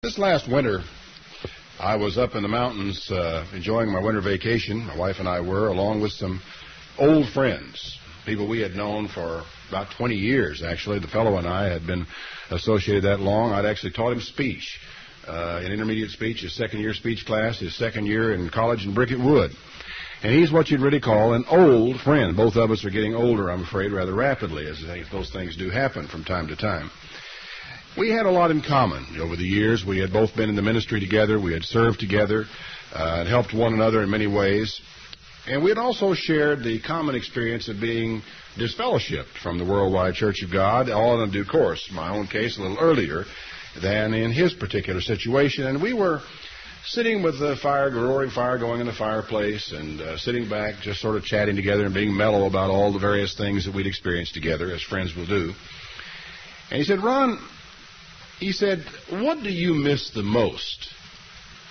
This last winter, I was up in the mountains enjoying my winter vacation. My wife and I were, along with some old friends, people we had known for about 20 years, actually. The fellow and I had been associated that long. I'd actually taught him speech, in intermediate speech, his second-year speech class, his second year in college in Bricket Wood. And he's what you'd really call an old friend. Both of us are getting older, I'm afraid, rather rapidly, as those things do happen from time to time. We had a lot in common over the years. We had both been in the ministry together. We had served together and helped one another in many ways. And we had also shared the common experience of being disfellowshipped from the Worldwide Church of God, all in due course, in my own case, a little earlier than in his particular situation. And we were sitting with the fire, roaring fire going in the fireplace, and sitting back just sort of chatting together and being mellow about all the various things that we'd experienced together, as friends will do. And he said, Ron, he said, what do you miss the most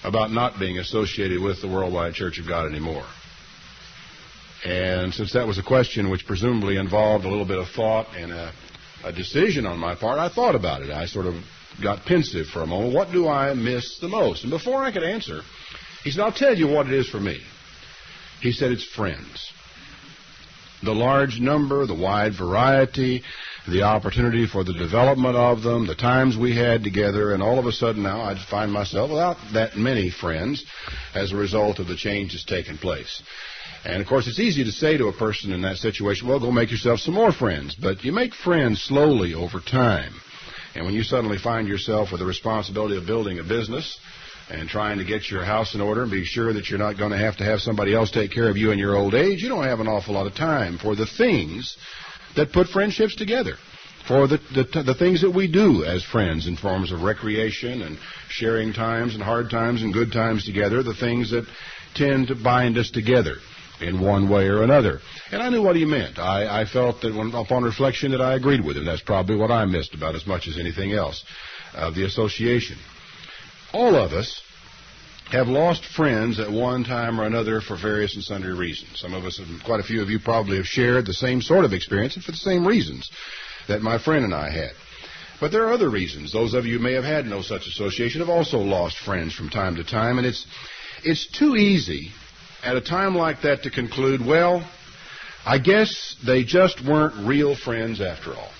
about not being associated with the Worldwide Church of God anymore? And since that was a question which presumably involved a little bit of thought and a decision on my part, I thought about it. I sort of got pensive for a moment. What do I miss the most? And before I could answer, he said, I'll tell you what it is for me. He said, it's friends. The large number, the wide variety, the opportunity for the development of them, the times we had together, and all of a sudden now I'd find myself without that many friends as a result of the change that's taken place. And, of course, it's easy to say to a person in that situation, well, go make yourself some more friends. But you make friends slowly over time. And when you suddenly find yourself with the responsibility of building a business and trying to get your house in order and be sure that you're not going to have somebody else take care of you in your old age, you don't have an awful lot of time for the things that put friendships together, for the things that we do as friends in forms of recreation and sharing times and hard times and good times together, the things that tend to bind us together in one way or another. And I knew what he meant. I felt that upon reflection that I agreed with him. That's probably what I missed about as much as anything else of the association. All of us have lost friends at one time or another for various and sundry reasons. Some of us, quite a few of you probably have shared the same sort of experience and for the same reasons that my friend and I had. But there are other reasons. Those of you who may have had no such association have also lost friends from time to time. And it's too easy at a time like that to conclude, well, I guess they just weren't real friends after all.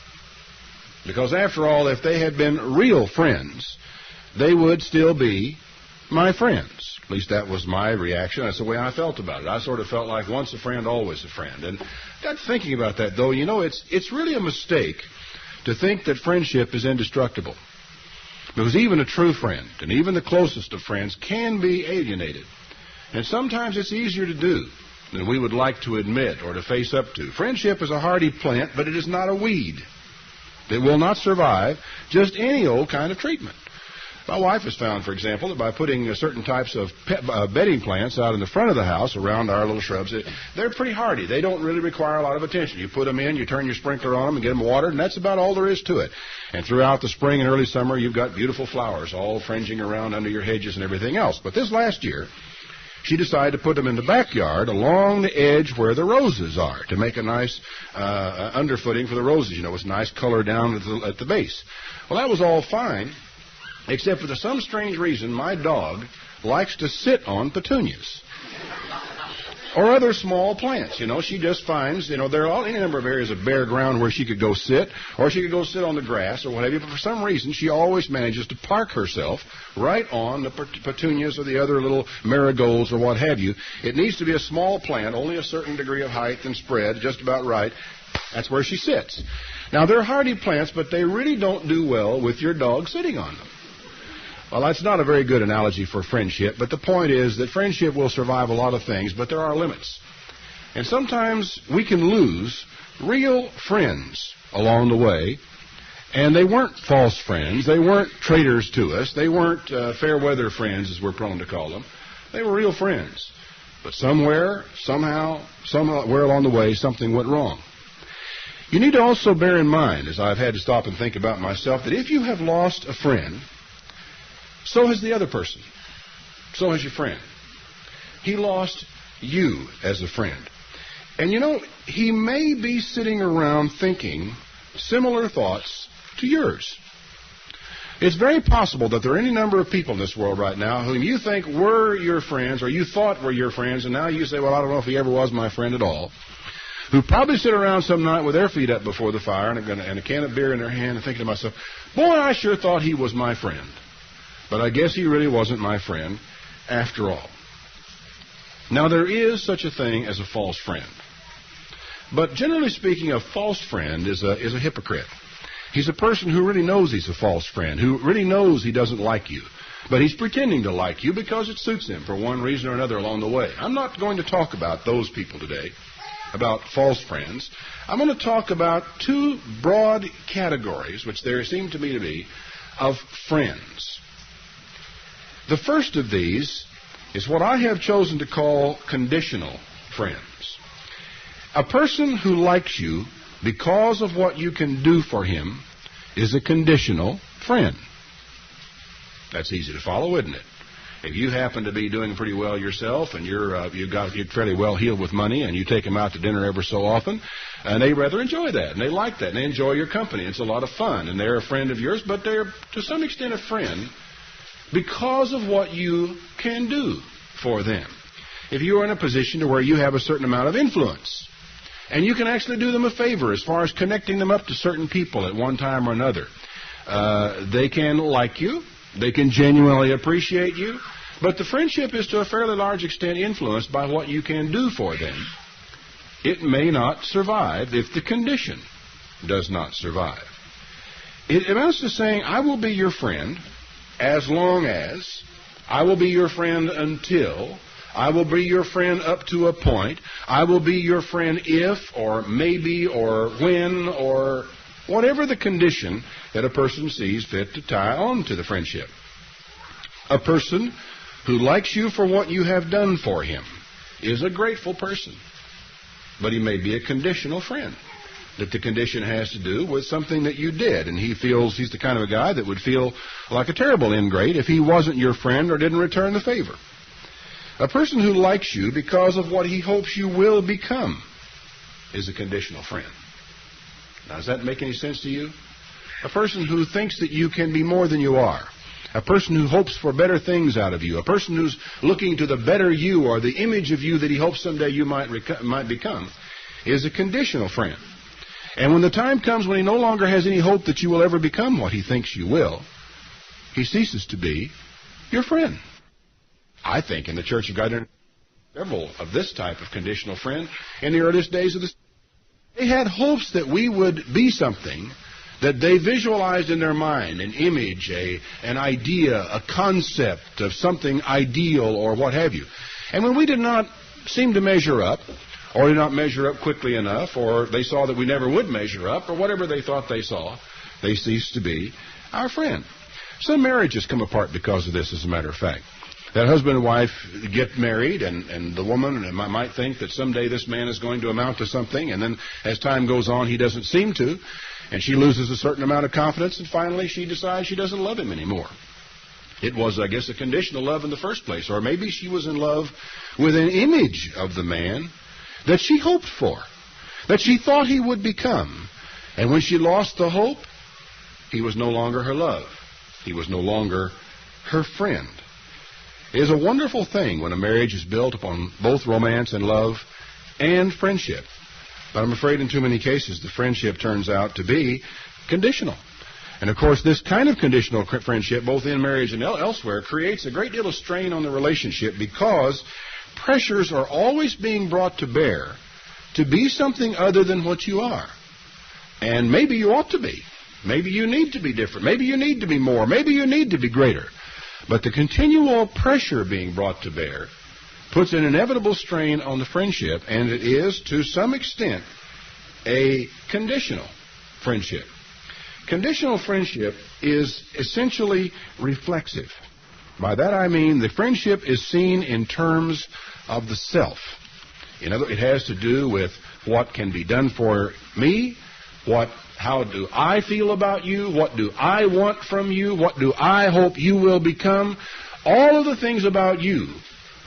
Because after all, if they had been real friends, they would still be my friends. At least that was my reaction. That's the way I felt about it. I sort of felt like once a friend, always a friend. And got thinking about that, though, you know, it's really a mistake to think that friendship is indestructible. Because even a true friend, and even the closest of friends, can be alienated. And sometimes it's easier to do than we would like to admit or to face up to. Friendship is a hardy plant, but it is not a weed. It will not survive just any old kind of treatment. My wife has found, for example, that by putting certain types of bedding plants out in the front of the house around our little shrubs, they're pretty hardy. They don't really require a lot of attention. You put them in, you turn your sprinkler on them and get them watered, and that's about all there is to it. And throughout the spring and early summer, you've got beautiful flowers all fringing around under your hedges and everything else. But this last year, she decided to put them in the backyard along the edge where the roses are to make a nice underfooting for the roses. You know, it's nice color down at the base. Well, that was all fine, except for some strange reason my dog likes to sit on petunias or other small plants. You know, she just finds, you know, there are any number of areas of bare ground where she could go sit, or she could go sit on the grass or what have you, but for some reason she always manages to park herself right on the petunias or the other little marigolds or what have you. It needs to be a small plant, only a certain degree of height and spread, just about right. That's where she sits. Now, they're hardy plants, but they really don't do well with your dog sitting on them. Well, that's not a very good analogy for friendship, but the point is that friendship will survive a lot of things, but there are limits. And sometimes we can lose real friends along the way, and they weren't false friends. They weren't traitors to us. They weren't fair-weather friends, as we're prone to call them. They were real friends. But somewhere, somehow, somewhere along the way, something went wrong. You need to also bear in mind, as I've had to stop and think about myself, that if you have lost a friend, so has the other person. So has your friend. He lost you as a friend. And you know, he may be sitting around thinking similar thoughts to yours. It's very possible that there are any number of people in this world right now whom you think were your friends, or you thought were your friends, and now you say, well, I don't know if he ever was my friend at all, who probably sit around some night with their feet up before the fire and a can of beer in their hand and thinking to myself, boy, I sure thought he was my friend. But I guess he really wasn't my friend after all. Now, there is such a thing as a false friend. But generally speaking, a false friend is a hypocrite. He's a person who really knows he's a false friend, who really knows he doesn't like you. But he's pretending to like you because it suits him for one reason or another along the way. I'm not going to talk about those people today, about false friends. I'm going to talk about two broad categories, which there seem to me to be, of friends. The first of these is what I have chosen to call conditional friends. A person who likes you because of what you can do for him is a conditional friend. That's easy to follow, isn't it? If you happen to be doing pretty well yourself and you're fairly well heeled with money and you take them out to dinner ever so often, and they rather enjoy that and they like that and they enjoy your company. It's a lot of fun and they're a friend of yours, but they're to some extent a friend because of what you can do for them. If you are in a position to where you have a certain amount of influence, and you can actually do them a favor as far as connecting them up to certain people at one time or another. They can like you. They can genuinely appreciate you. But the friendship is to a fairly large extent influenced by what you can do for them. It may not survive if the condition does not survive. It amounts to saying, I will be your friend as long as, I will be your friend until, I will be your friend up to a point. I will be your friend if, or maybe, or when, or whatever the condition that a person sees fit to tie on to the friendship. A person who likes you for what you have done for him is a grateful person. But he may be a conditional friend. That the condition has to do with something that you did, and he feels he's the kind of a guy that would feel like a terrible ingrate if he wasn't your friend or didn't return the favor. A person who likes you because of what he hopes you will become is a conditional friend. Now, does that make any sense to you? A person who thinks that you can be more than you are. A person who hopes for better things out of you. A person who's looking to the better you or the image of you that he hopes someday you might become is a conditional friend. And when the time comes when he no longer has any hope that you will ever become what he thinks you will, he ceases to be your friend. I think in the Church of God there are several of this type of conditional friend in the earliest days of the. They had hopes that we would be something that they visualized in their mind, an image, an idea, a concept of something ideal or what have you. And when we did not seem to measure up, or did not measure up quickly enough, or they saw that we never would measure up, or whatever they thought they saw, they ceased to be our friend. Some marriages come apart because of this, as a matter of fact. That husband and wife get married, and the woman might think that someday this man is going to amount to something, and then as time goes on, he doesn't seem to, and she loses a certain amount of confidence, and finally she decides she doesn't love him anymore. It was, I guess, a conditional love in the first place, or maybe she was in love with an image of the man that she hoped for, that she thought he would become, and when she lost the hope, he was no longer her love. He was no longer her friend. It is a wonderful thing when a marriage is built upon both romance and love and friendship. But I'm afraid in too many cases the friendship turns out to be conditional. And of course this kind of conditional friendship, both in marriage and elsewhere, creates a great deal of strain on the relationship because pressures are always being brought to bear to be something other than what you are. And maybe you ought to be. Maybe you need to be different. Maybe you need to be more. Maybe you need to be greater. But the continual pressure being brought to bear puts an inevitable strain on the friendship, and it is, to some extent, a conditional friendship. Conditional friendship is essentially reflexive. By that I mean the friendship is seen in terms of the self. In other words, it has to do with what can be done for me, how do I feel about you, what do I want from you, what do I hope you will become. All of the things about you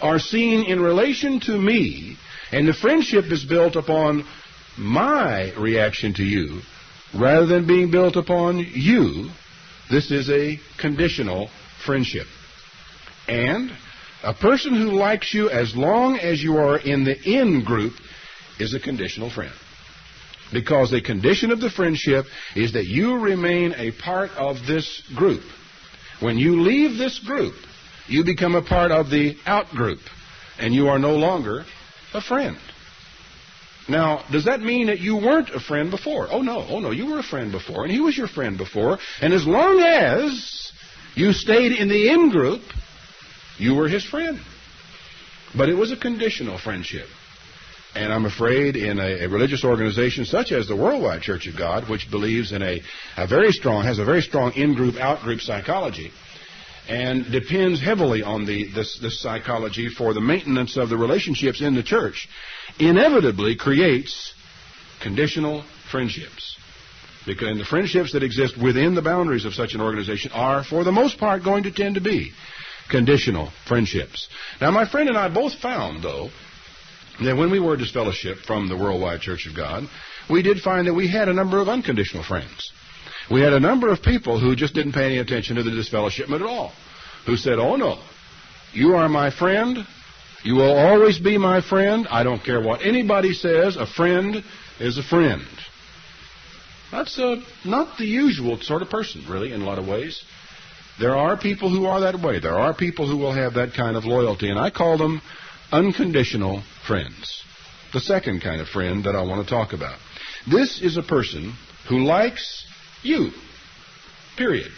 are seen in relation to me, and the friendship is built upon my reaction to you rather than being built upon you, This is a conditional friendship. And a person who likes you as long as you are in the in group is a conditional friend. Because the condition of the friendship is that you remain a part of this group. When you leave this group, you become a part of the out group, and you are no longer a friend. Now, does that mean that you weren't a friend before? Oh, no, you were a friend before, and he was your friend before, and as long as you stayed in the in group, you were his friend. But it was a conditional friendship. And I'm afraid in a religious organization such as the Worldwide Church of God, which believes in has a very strong in-group, out-group psychology, and depends heavily on this psychology for the maintenance of the relationships in the church, inevitably creates conditional friendships. Because the friendships that exist within the boundaries of such an organization are, for the most part, going to tend to be conditional friendships. Now, my friend and I both found, though, that when we were disfellowshipped from the Worldwide Church of God, we did find that we had a number of unconditional friends. We had a number of people who just didn't pay any attention to the disfellowshipment at all, who said, oh no, you are my friend, you will always be my friend, I don't care what anybody says, a friend is a friend. That's not the usual sort of person, really, in a lot of ways. There are people who are that way. There are people who will have that kind of loyalty, and I call them unconditional friends. The second kind of friend that I want to talk about. This is a person who likes you, period.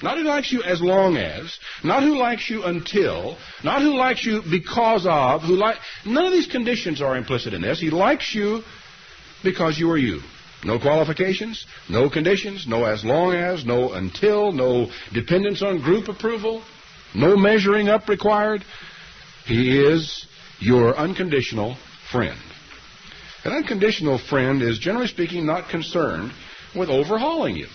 Not who likes you as long as, not who likes you until, not who likes you because of, none of these conditions are implicit in this. He likes you because you are you. No qualifications, no conditions, no as long as, no until, no dependence on group approval, no measuring up required. He is your unconditional friend. An unconditional friend is, generally speaking, not concerned with overhauling you.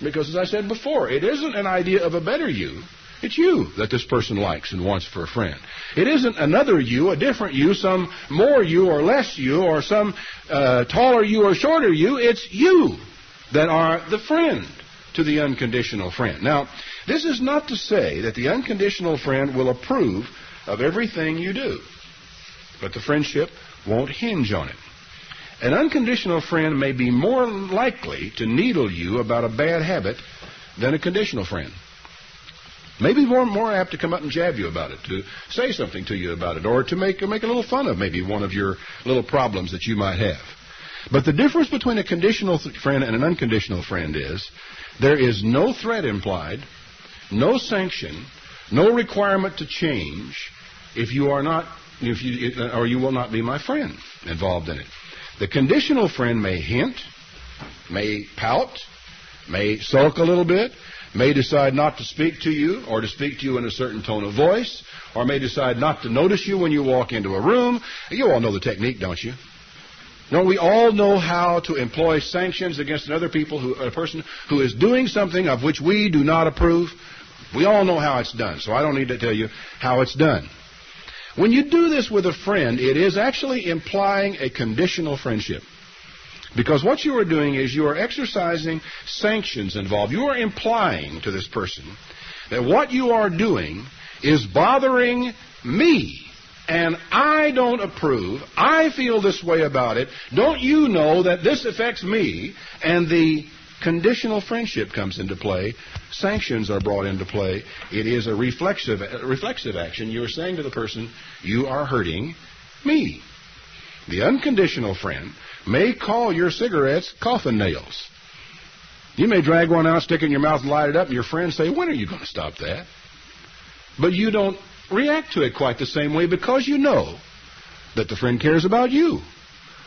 Because, as I said before, it isn't an idea of a better you. It's you that this person likes and wants for a friend. It isn't another you, a different you, some more you or less you, or some taller you or shorter you. It's you that are the friend to the unconditional friend. Now, this is not to say that the unconditional friend will approve of everything you do. But the friendship won't hinge on it. An unconditional friend may be more likely to needle you about a bad habit than a conditional friend. Maybe more apt to come up and jab you about it, to say something to you about it, or to make a little fun of maybe one of your little problems that you might have. But the difference between a conditional friend and an unconditional friend is there is no threat implied, no sanction, no requirement to change if you are not, or you will not be my friend involved in it. The conditional friend may hint, may pout, may sulk a little bit, may decide not to speak to you or to speak to you in a certain tone of voice, or may decide not to notice you when you walk into a room. You all know the technique, don't you? Don't we all know how to employ sanctions against a person who is doing something of which we do not approve? We all know how it's done, so I don't need to tell you how it's done. When you do this with a friend, it is actually implying a conditional friendship. Because what you are doing is you are exercising sanctions involved. You are implying to this person that what you are doing is bothering me. And I don't approve. I feel this way about it. Don't you know that this affects me? And the conditional friendship comes into play. Sanctions are brought into play. It is a reflexive action. You are saying to the person, you are hurting me. The unconditional friend may call your cigarettes coffin nails. You may drag one out, stick it in your mouth, and light it up, and your friends say, when are you going to stop that? But you don't react to it quite the same way because you know that the friend cares about you.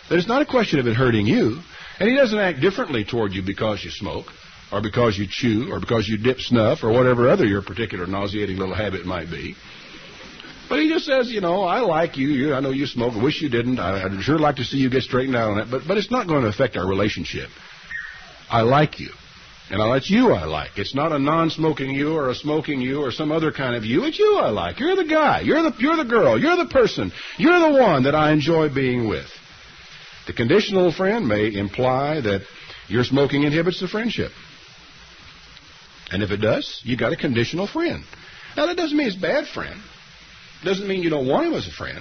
That it's not a question of it hurting you. And he doesn't act differently toward you because you smoke, or because you chew, or because you dip snuff, or whatever other your particular nauseating little habit might be. But he just says, I like you. I know you smoke. I wish you didn't. I'd sure like to see you get straightened out on it. But it's not going to affect our relationship. I like you. And it's you I like. It's not a non-smoking you or a smoking you or some other kind of you. It's you I like. You're the guy. You're the girl. You're the person. You're the one that I enjoy being with. The conditional friend may imply that your smoking inhibits the friendship. And if it does, you got a conditional friend. Now, that doesn't mean he's a bad friend. Doesn't mean you don't want him as a friend.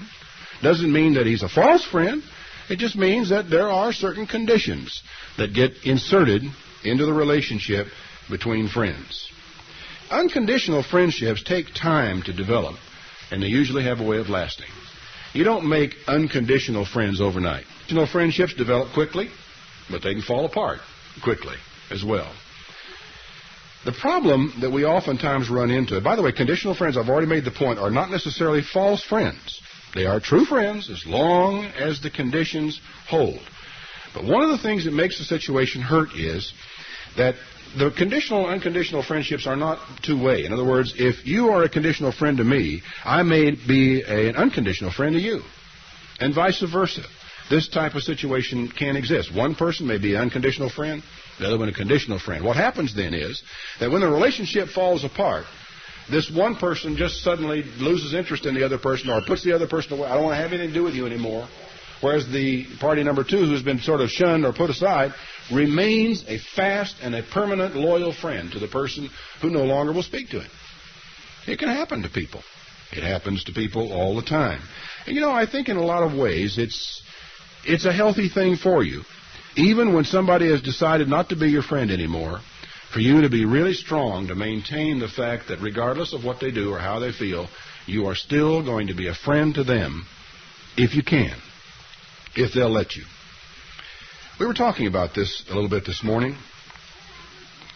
Doesn't mean that he's a false friend. It just means that there are certain conditions that get inserted into the relationship between friends. Unconditional friendships take time to develop, and they usually have a way of lasting. You don't make unconditional friends overnight. Conditional friendships develop quickly, but they can fall apart quickly as well. The problem that we oftentimes run into, by the way, conditional friends, I've already made the point, are not necessarily false friends. They are true friends as long as the conditions hold. But one of the things that makes the situation hurt is that the conditional and unconditional friendships are not two-way. In other words, if you are a conditional friend to me, I may be an unconditional friend to you, and vice versa. This type of situation can exist. One person may be an unconditional friend, the other one a conditional friend. What happens then is that when the relationship falls apart, this one person just suddenly loses interest in the other person or puts the other person away. I don't want to have anything to do with you anymore. Whereas the party number two, who's been sort of shunned or put aside, remains a fast and a permanent loyal friend to the person who no longer will speak to him. It can happen to people. It happens to people all the time. And I think in a lot of ways it's a healthy thing for you, even when somebody has decided not to be your friend anymore, for you to be really strong to maintain the fact that regardless of what they do or how they feel, you are still going to be a friend to them if you can, if they'll let you. We were talking about this a little bit this morning,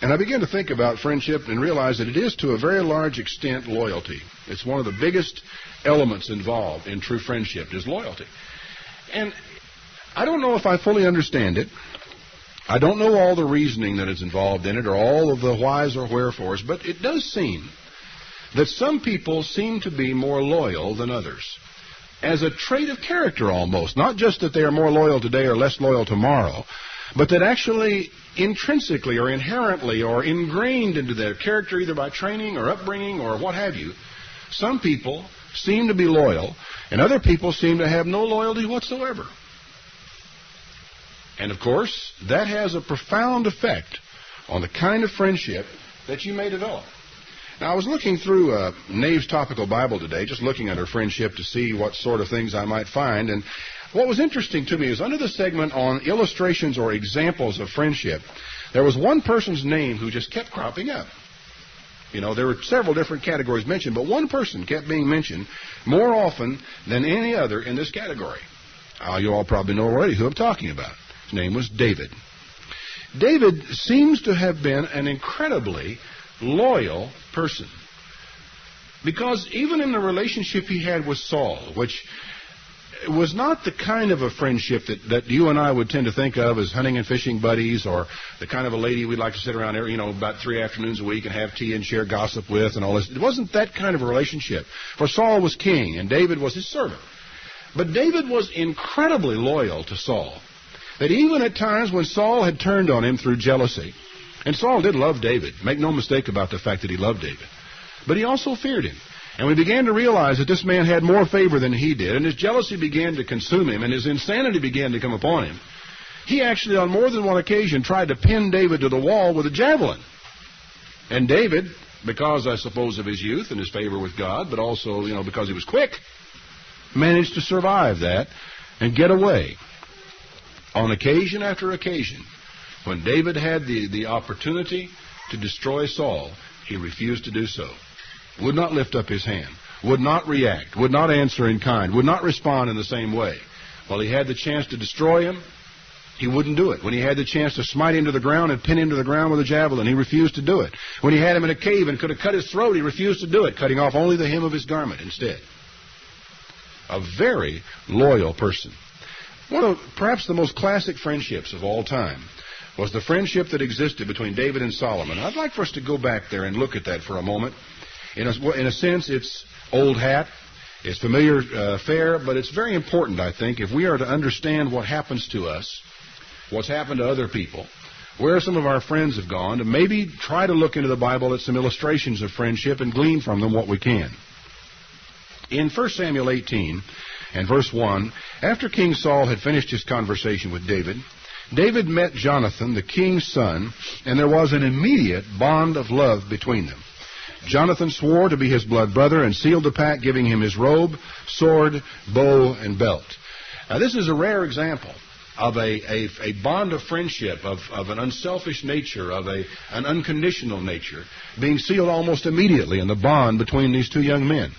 and I began to think about friendship and realize that it is to a very large extent loyalty. It's one of the biggest elements involved in true friendship is loyalty. And I don't know if I fully understand it. I don't know all the reasoning that is involved in it or all of the whys or wherefores, but it does seem that some people seem to be more loyal than others. As a trait of character almost, not just that they are more loyal today or less loyal tomorrow, but that actually intrinsically or inherently or ingrained into their character either by training or upbringing or what have you, some people seem to be loyal and other people seem to have no loyalty whatsoever. And, of course, that has a profound effect on the kind of friendship that you may develop. Now, I was looking through Nave's Topical Bible today, just looking at her friendship to see what sort of things I might find. And what was interesting to me is under the segment on illustrations or examples of friendship, there was one person's name who just kept cropping up. There were several different categories mentioned, but one person kept being mentioned more often than any other in this category. You all probably know already who I'm talking about. His name was David. David seems to have been an incredibly loyal person, because even in the relationship he had with Saul, which was not the kind of a friendship that you and I would tend to think of as hunting and fishing buddies, or the kind of a lady we'd like to sit around there, about 3 afternoons a week and have tea and share gossip with and all this. It wasn't that kind of a relationship. For Saul was king and David was his servant. But David was incredibly loyal to Saul, that even at times when Saul had turned on him through jealousy, and Saul did love David, make no mistake about the fact that he loved David, but he also feared him. And we began to realize that this man had more favor than he did, and his jealousy began to consume him, and his insanity began to come upon him. He actually, on more than one occasion, tried to pin David to the wall with a javelin. And David, because I suppose of his youth and his favor with God, but also, because he was quick, managed to survive that and get away. On occasion after occasion, when David had the opportunity to destroy Saul, he refused to do so. Would not lift up his hand, would not react, would not answer in kind, would not respond in the same way. While he had the chance to destroy him, he wouldn't do it. When he had the chance to smite him to the ground and pin him to the ground with a javelin, he refused to do it. When he had him in a cave and could have cut his throat, he refused to do it, cutting off only the hem of his garment instead. A very loyal person. One of perhaps the most classic friendships of all time was the friendship that existed between David and Solomon. I'd like for us to go back there and look at that for a moment. In a sense, it's old hat, it's familiar fare, but it's very important, I think, if we are to understand what happens to us, what's happened to other people, where some of our friends have gone, to maybe try to look into the Bible at some illustrations of friendship and glean from them what we can. In 1 Samuel 18 and verse 1, after King Saul had finished his conversation with David, David met Jonathan, the king's son, and there was an immediate bond of love between them. Jonathan swore to be his blood brother and sealed the pact, giving him his robe, sword, bow, and belt. Now, this is a rare example of a bond of friendship, of an unselfish nature, of an unconditional nature, being sealed almost immediately in the bond between these two young men.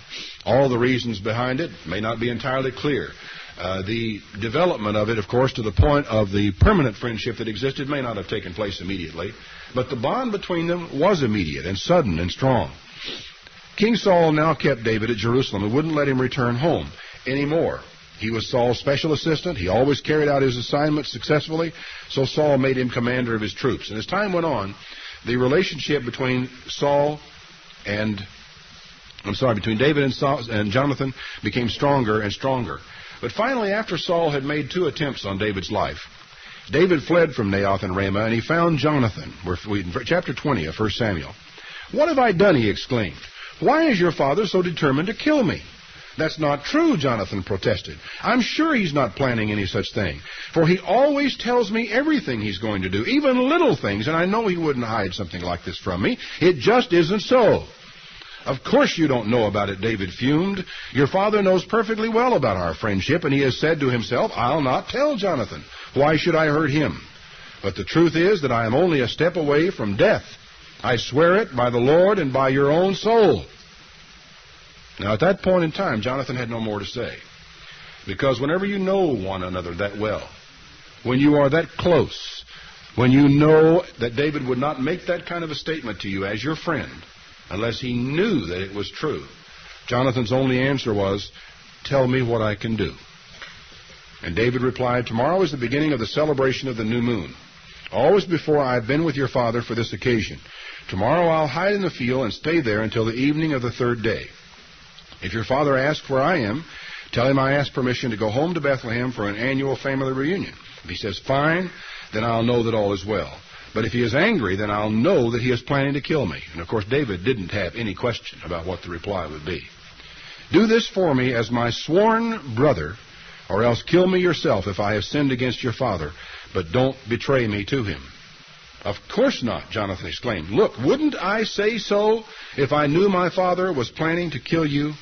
All the reasons behind it may not be entirely clear. The development of it, of course, to the point of the permanent friendship that existed may not have taken place immediately, but the bond between them was immediate and sudden and strong. King Saul now kept David at Jerusalem and wouldn't let him return home anymore. He was Saul's special assistant. He always carried out his assignments successfully, so Saul made him commander of his troops. And as time went on, the relationship between between David and Jonathan became stronger and stronger. But finally, after Saul had made 2 attempts on David's life, David fled from Naioth and Ramah, and he found Jonathan. We're in chapter 20 of 1 Samuel. "What have I done?" he exclaimed. "Why is your father so determined to kill me?" "That's not true," Jonathan protested. "I'm sure he's not planning any such thing, for he always tells me everything he's going to do, even little things, and I know he wouldn't hide something like this from me. It just isn't so." "Of course you don't know about it," David fumed. "Your father knows perfectly well about our friendship, and he has said to himself, 'I'll not tell Jonathan. Why should I hurt him?' But the truth is that I am only a step away from death. I swear it by the Lord and by your own soul." Now, at that point in time, Jonathan had no more to say. Because whenever you know one another that well, when you are that close, when you know that David would not make that kind of a statement to you as your friend unless he knew that it was true, Jonathan's only answer was, "Tell me what I can do." And David replied, "Tomorrow is the beginning of the celebration of the new moon. Always before I have been with your father for this occasion. Tomorrow I'll hide in the field and stay there until the evening of the 3rd day. If your father asks where I am, tell him I ask permission to go home to Bethlehem for an annual family reunion. If he says fine, then I'll know that all is well. But if he is angry, then I'll know that he is planning to kill me." And of course, David didn't have any question about what the reply would be. "Do this for me as my sworn brother, or else kill me yourself if I have sinned against your father, but don't betray me to him." "Of course not," Jonathan exclaimed. "Look, wouldn't I say so if I knew my father was planning to kill you?"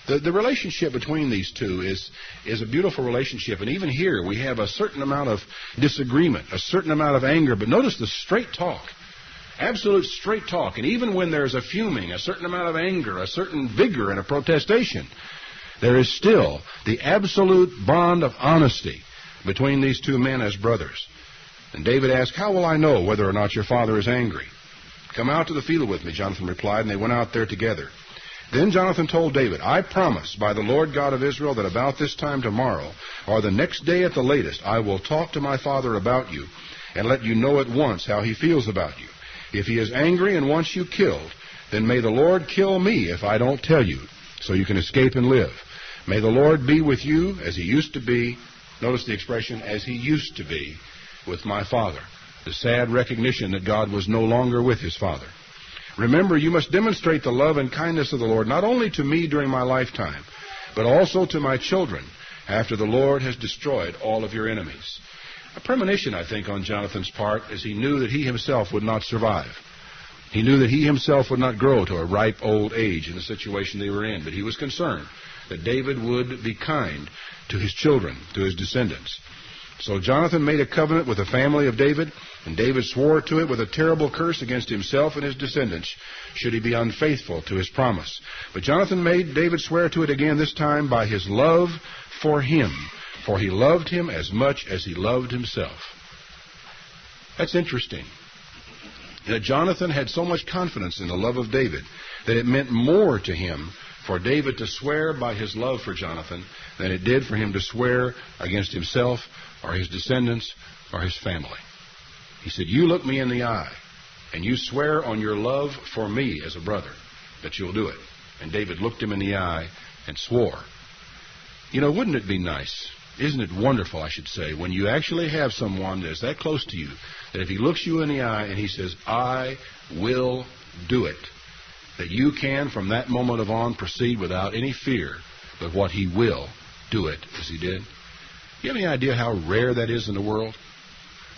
The relationship between these two is a beautiful relationship. And even here we have a certain amount of disagreement, a certain amount of anger. But notice the straight talk, absolute straight talk. And even when there's a fuming, a certain amount of anger, a certain vigor and a protestation, there is still the absolute bond of honesty between these two men as brothers. And David asked, "How will I know whether or not your father is angry?" "Come out to the field with me," Jonathan replied, and they went out there together. Then Jonathan told David, "I promise by the Lord God of Israel that about this time tomorrow, or the next day at the latest, I will talk to my father about you and let you know at once how he feels about you. If he is angry and wants you killed, then may the Lord kill me if I don't tell you, so you can escape and live. May the Lord be with you as he used to be," notice the expression, "as he used to be with my father." The sad recognition that God was no longer with his father. "Remember, you must demonstrate the love and kindness of the Lord, not only to me during my lifetime, but also to my children after the Lord has destroyed all of your enemies." A premonition, I think, on Jonathan's part, as he knew that he himself would not survive. He knew that he himself would not grow to a ripe old age in the situation they were in, but he was concerned that David would be kind to his children, to his descendants. So Jonathan made a covenant with the family of David, and David swore to it with a terrible curse against himself and his descendants, should he be unfaithful to his promise. But Jonathan made David swear to it again, this time by his love for him, for he loved him as much as he loved himself. That's interesting. That Jonathan had so much confidence in the love of David that it meant more to him for David to swear by his love for Jonathan than it did for him to swear against himself or his descendants or his family. He said, "You look me in the eye and you swear on your love for me as a brother that you'll do it." And David looked him in the eye and swore. You know, wouldn't it be nice? Isn't it wonderful, I should say, when you actually have someone that's that close to you, that if he looks you in the eye and he says, "I will do it," that you can from that moment on proceed without any fear but what he will do it as he did? You have any idea how rare that is in the world?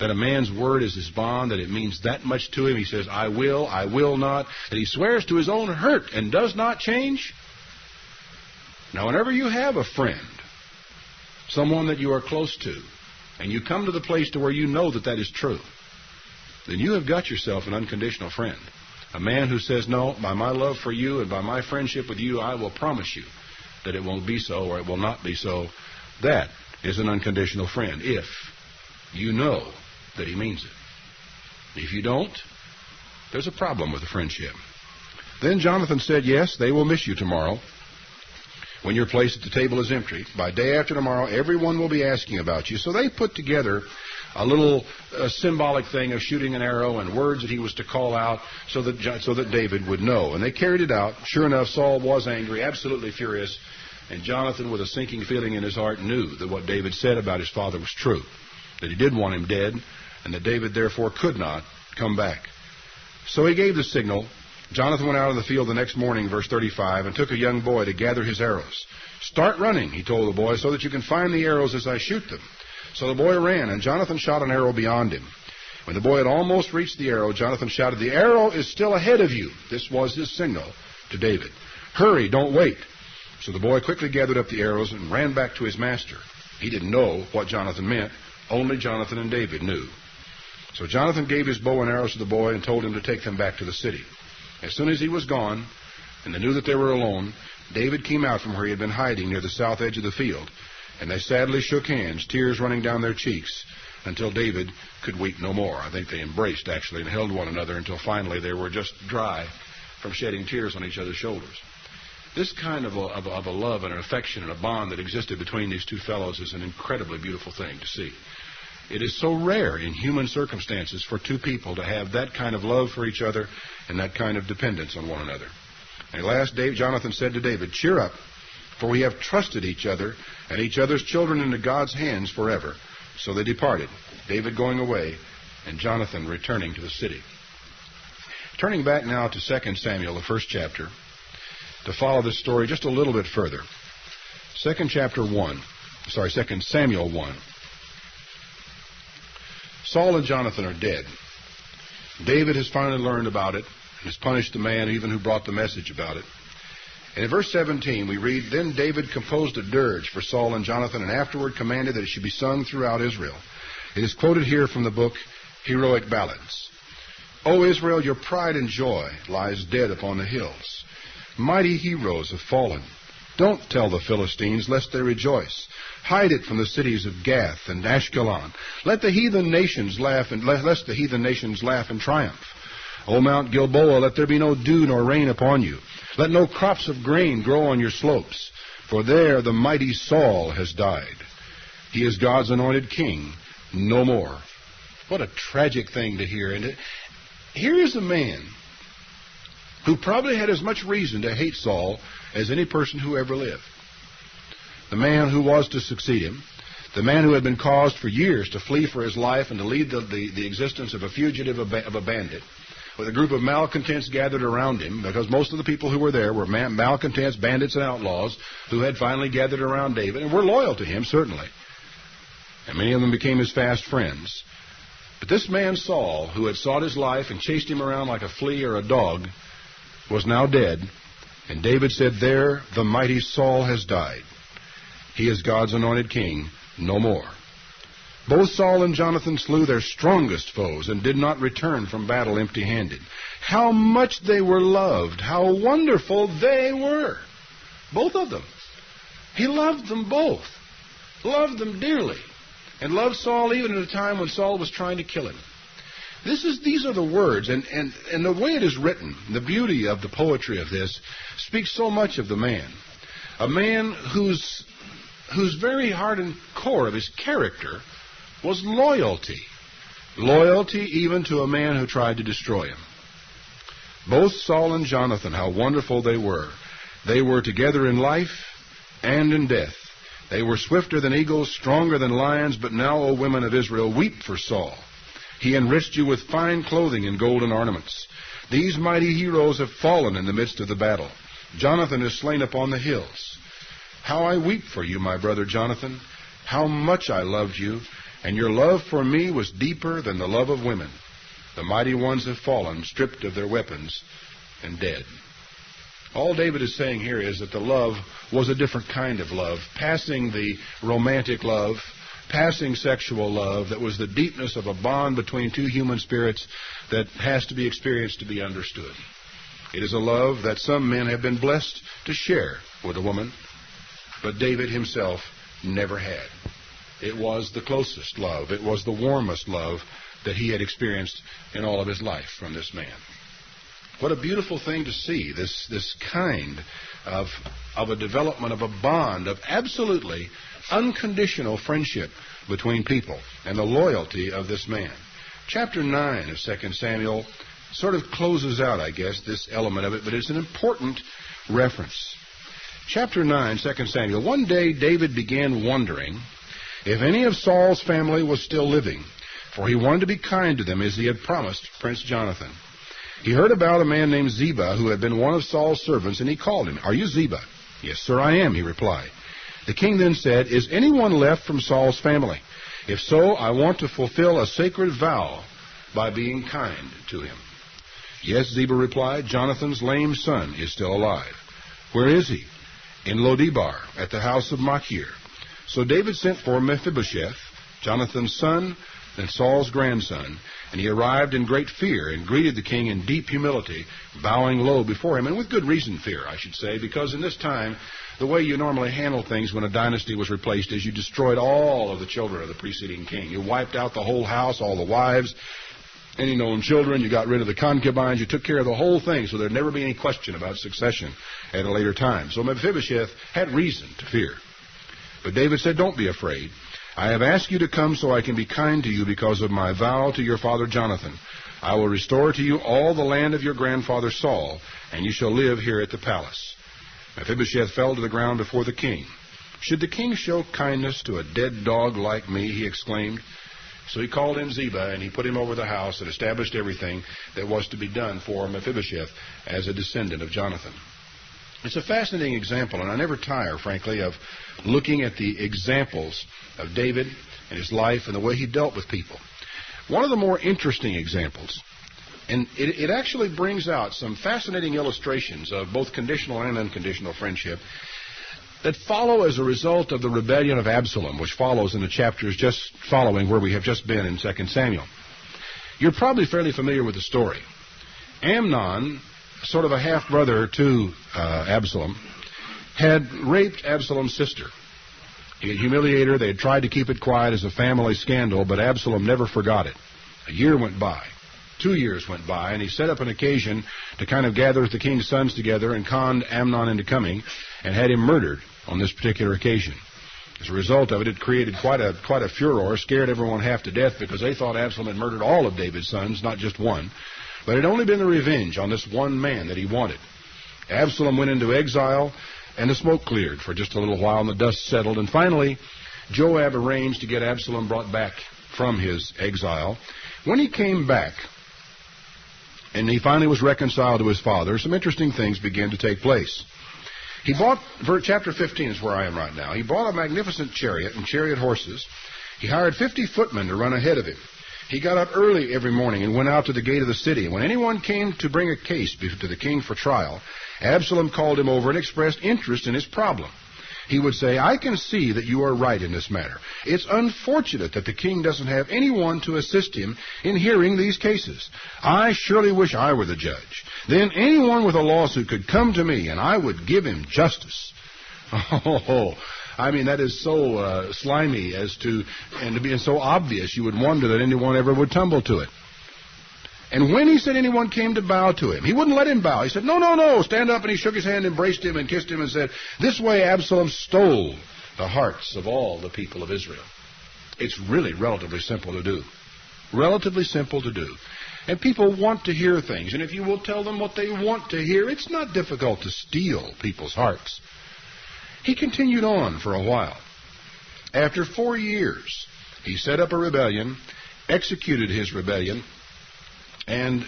That a man's word is his bond, that it means that much to him. He says, I will not. That he swears to his own hurt and does not change. Now, whenever you have a friend, someone that you are close to, and you come to the place to where you know that that is true, then you have got yourself an unconditional friend. A man who says, no, by my love for you and by my friendship with you, I will promise you that it won't be so or it will not be so. That is an unconditional friend, if you know that he means it. If you don't, there's a problem with the friendship. Then Jonathan said, yes, they will miss you tomorrow when your place at the table is empty. By day after tomorrow, everyone will be asking about you. So they put together a little symbolic thing of shooting an arrow and words that he was to call out so that David would know. And they carried it out. Sure enough, Saul was angry, absolutely furious. And Jonathan, with a sinking feeling in his heart, knew that what David said about his father was true, that he did want him dead, and that David therefore could not come back. So he gave the signal. Jonathan went out of the field the next morning, verse 35, and took a young boy to gather his arrows. Start running, he told the boy, so that you can find the arrows as I shoot them. So the boy ran, and Jonathan shot an arrow beyond him. When the boy had almost reached the arrow, Jonathan shouted, the arrow is still ahead of you. This was his signal to David. Hurry, don't wait. So the boy quickly gathered up the arrows and ran back to his master. He didn't know what Jonathan meant. Only Jonathan and David knew. So Jonathan gave his bow and arrows to the boy and told him to take them back to the city. As soon as he was gone, and they knew that they were alone, David came out from where he had been hiding near the south edge of the field, and they sadly shook hands, tears running down their cheeks, until David could weep no more. I think they embraced, actually, and held one another until finally they were just dry from shedding tears on each other's shoulders. This kind of a love and an affection and a bond that existed between these two fellows is an incredibly beautiful thing to see. It is so rare in human circumstances for two people to have that kind of love for each other and that kind of dependence on one another. And at last Jonathan said to David, cheer up, for we have trusted each other and each other's children into God's hands forever. So they departed, David going away and Jonathan returning to the city. Turning back now to 2 Samuel, the first chapter, to follow this story just a little bit further. 2 Samuel 1. Saul and Jonathan are dead. David has finally learned about it and has punished the man even who brought the message about it. And in verse 17 we read, then David composed a dirge for Saul and Jonathan and afterward commanded that it should be sung throughout Israel. It is quoted here from the book Heroic Ballads. O Israel, your pride and joy lies dead upon the hills. Mighty heroes have fallen. Don't tell the Philistines, lest they rejoice. Hide it from the cities of Gath and Ashkelon. Let the heathen nations laugh, lest the heathen nations laugh in triumph. O Mount Gilboa, let there be no dew nor rain upon you. Let no crops of grain grow on your slopes, for there the mighty Saul has died. He is God's anointed king, no more. What a tragic thing to hear. And here is a man who probably had as much reason to hate Saul as any person who ever lived. The man who was to succeed him, the man who had been caused for years to flee for his life and to lead the existence of a fugitive, of a bandit, with a group of malcontents gathered around him, because most of the people who were there were malcontents, bandits, and outlaws who had finally gathered around David and were loyal to him, certainly. And many of them became his fast friends. But this man Saul, who had sought his life and chased him around like a flea or a dog, was now dead, and David said, there the mighty Saul has died. He is God's anointed king, no more. Both Saul and Jonathan slew their strongest foes and did not return from battle empty-handed. How much they were loved, how wonderful they were. Both of them. He loved them both, loved them dearly, and loved Saul even at a time when Saul was trying to kill him. These are the words, and the way it is written, the beauty of the poetry of this, speaks so much of the man. A man whose very heart and core of his character was loyalty. Loyalty even to a man who tried to destroy him. Both Saul and Jonathan, how wonderful they were. They were together in life and in death. They were swifter than eagles, stronger than lions, but now, O women of Israel, weep for Saul. He enriched you with fine clothing and golden ornaments. These mighty heroes have fallen in the midst of the battle. Jonathan is slain upon the hills. How I weep for you, my brother Jonathan. how much I loved you, and your love for me was deeper than the love of women. The mighty ones have fallen, stripped of their weapons, and dead." All David is saying here is that the love was a different kind of love, passing the romantic love, passing sexual love, that was the deepness of a bond between two human spirits that has to be experienced to be understood. It is a love that some men have been blessed to share with a woman, but David himself never had. It was the closest love. It was the warmest love that he had experienced in all of his life from this man. What a beautiful thing to see, this kind of a development of a bond of absolutely unconditional friendship between people, and the loyalty of this man. Chapter 9 of 2 Samuel sort of closes out, I guess, this element of it, but it's an important reference. Chapter 9, 2 Samuel. One day David began wondering if any of Saul's family was still living, for he wanted to be kind to them as he had promised Prince Jonathan. He heard about a man named Ziba who had been one of Saul's servants, and he called him. "Are you Ziba?" "Yes, sir, I am," he replied. The king then said, "Is anyone left from Saul's family? If so, I want to fulfill a sacred vow by being kind to him." "Yes," Ziba replied, "Jonathan's lame son is still alive." "Where is he?" "In Lodebar, at the house of Machir." So David sent for Mephibosheth, Jonathan's son and Saul's grandson, and he arrived in great fear and greeted the king in deep humility, bowing low before him, and with good reason fear, I should say, because in this time, the way you normally handle things when a dynasty was replaced is you destroyed all of the children of the preceding king. You wiped out the whole house, all the wives, any known children. You got rid of the concubines. You took care of the whole thing so there'd never be any question about succession at a later time. So Mephibosheth had reason to fear. But David said, "Don't be afraid. I have asked you to come so I can be kind to you because of my vow to your father Jonathan. I will restore to you all the land of your grandfather Saul, and you shall live here at the palace." Mephibosheth fell to the ground before the king. "Should the king show kindness to a dead dog like me?" he exclaimed. So he called in Ziba, and he put him over the house and established everything that was to be done for Mephibosheth as a descendant of Jonathan. It's a fascinating example, and I never tire, frankly, of looking at the examples of David and his life and the way he dealt with people. One of the more interesting examples, and it actually brings out some fascinating illustrations of both conditional and unconditional friendship that follow as a result of the rebellion of Absalom, which follows in the chapters just following where we have just been in 2 Samuel. You're probably fairly familiar with the story. Amnon, sort of a half-brother to Absalom, had raped Absalom's sister. He had humiliated her. They had tried to keep it quiet as a family scandal, but Absalom never forgot it. A year went by. 2 years went by, and he set up an occasion to kind of gather the king's sons together and conned Amnon into coming and had him murdered on this particular occasion. As a result of it, it created quite a furor, scared everyone half to death because they thought Absalom had murdered all of David's sons, not just one. But it had only been the revenge on this one man that he wanted. Absalom went into exile, and the smoke cleared for just a little while, and the dust settled. And finally, Joab arranged to get Absalom brought back from his exile. When he came back, and he finally was reconciled to his father, some interesting things began to take place. He bought, chapter 15 is where I am right now, he bought a magnificent chariot and chariot horses. He hired 50 footmen to run ahead of him. He got up early every morning and went out to the gate of the city. And when anyone came to bring a case to the king for trial, Absalom called him over and expressed interest in his problem. He would say, "I can see that you are right in this matter. It's unfortunate that the king doesn't have anyone to assist him in hearing these cases. I surely wish I were the judge. Then anyone with a lawsuit could come to me, and I would give him justice." Oh, I mean, that is so slimy and to be so obvious, you would wonder that anyone ever would tumble to it. And when he said anyone came to bow to him, he wouldn't let him bow. He said, "No, no, no, stand up." And he shook his hand, embraced him, and kissed him, and said, "This way Absalom stole the hearts of all the people of Israel." It's really relatively simple to do. Relatively simple to do. And people want to hear things. And if you will tell them what they want to hear, it's not difficult to steal people's hearts. He continued on for a while. After 4 years, he set up a rebellion, executed his rebellion, and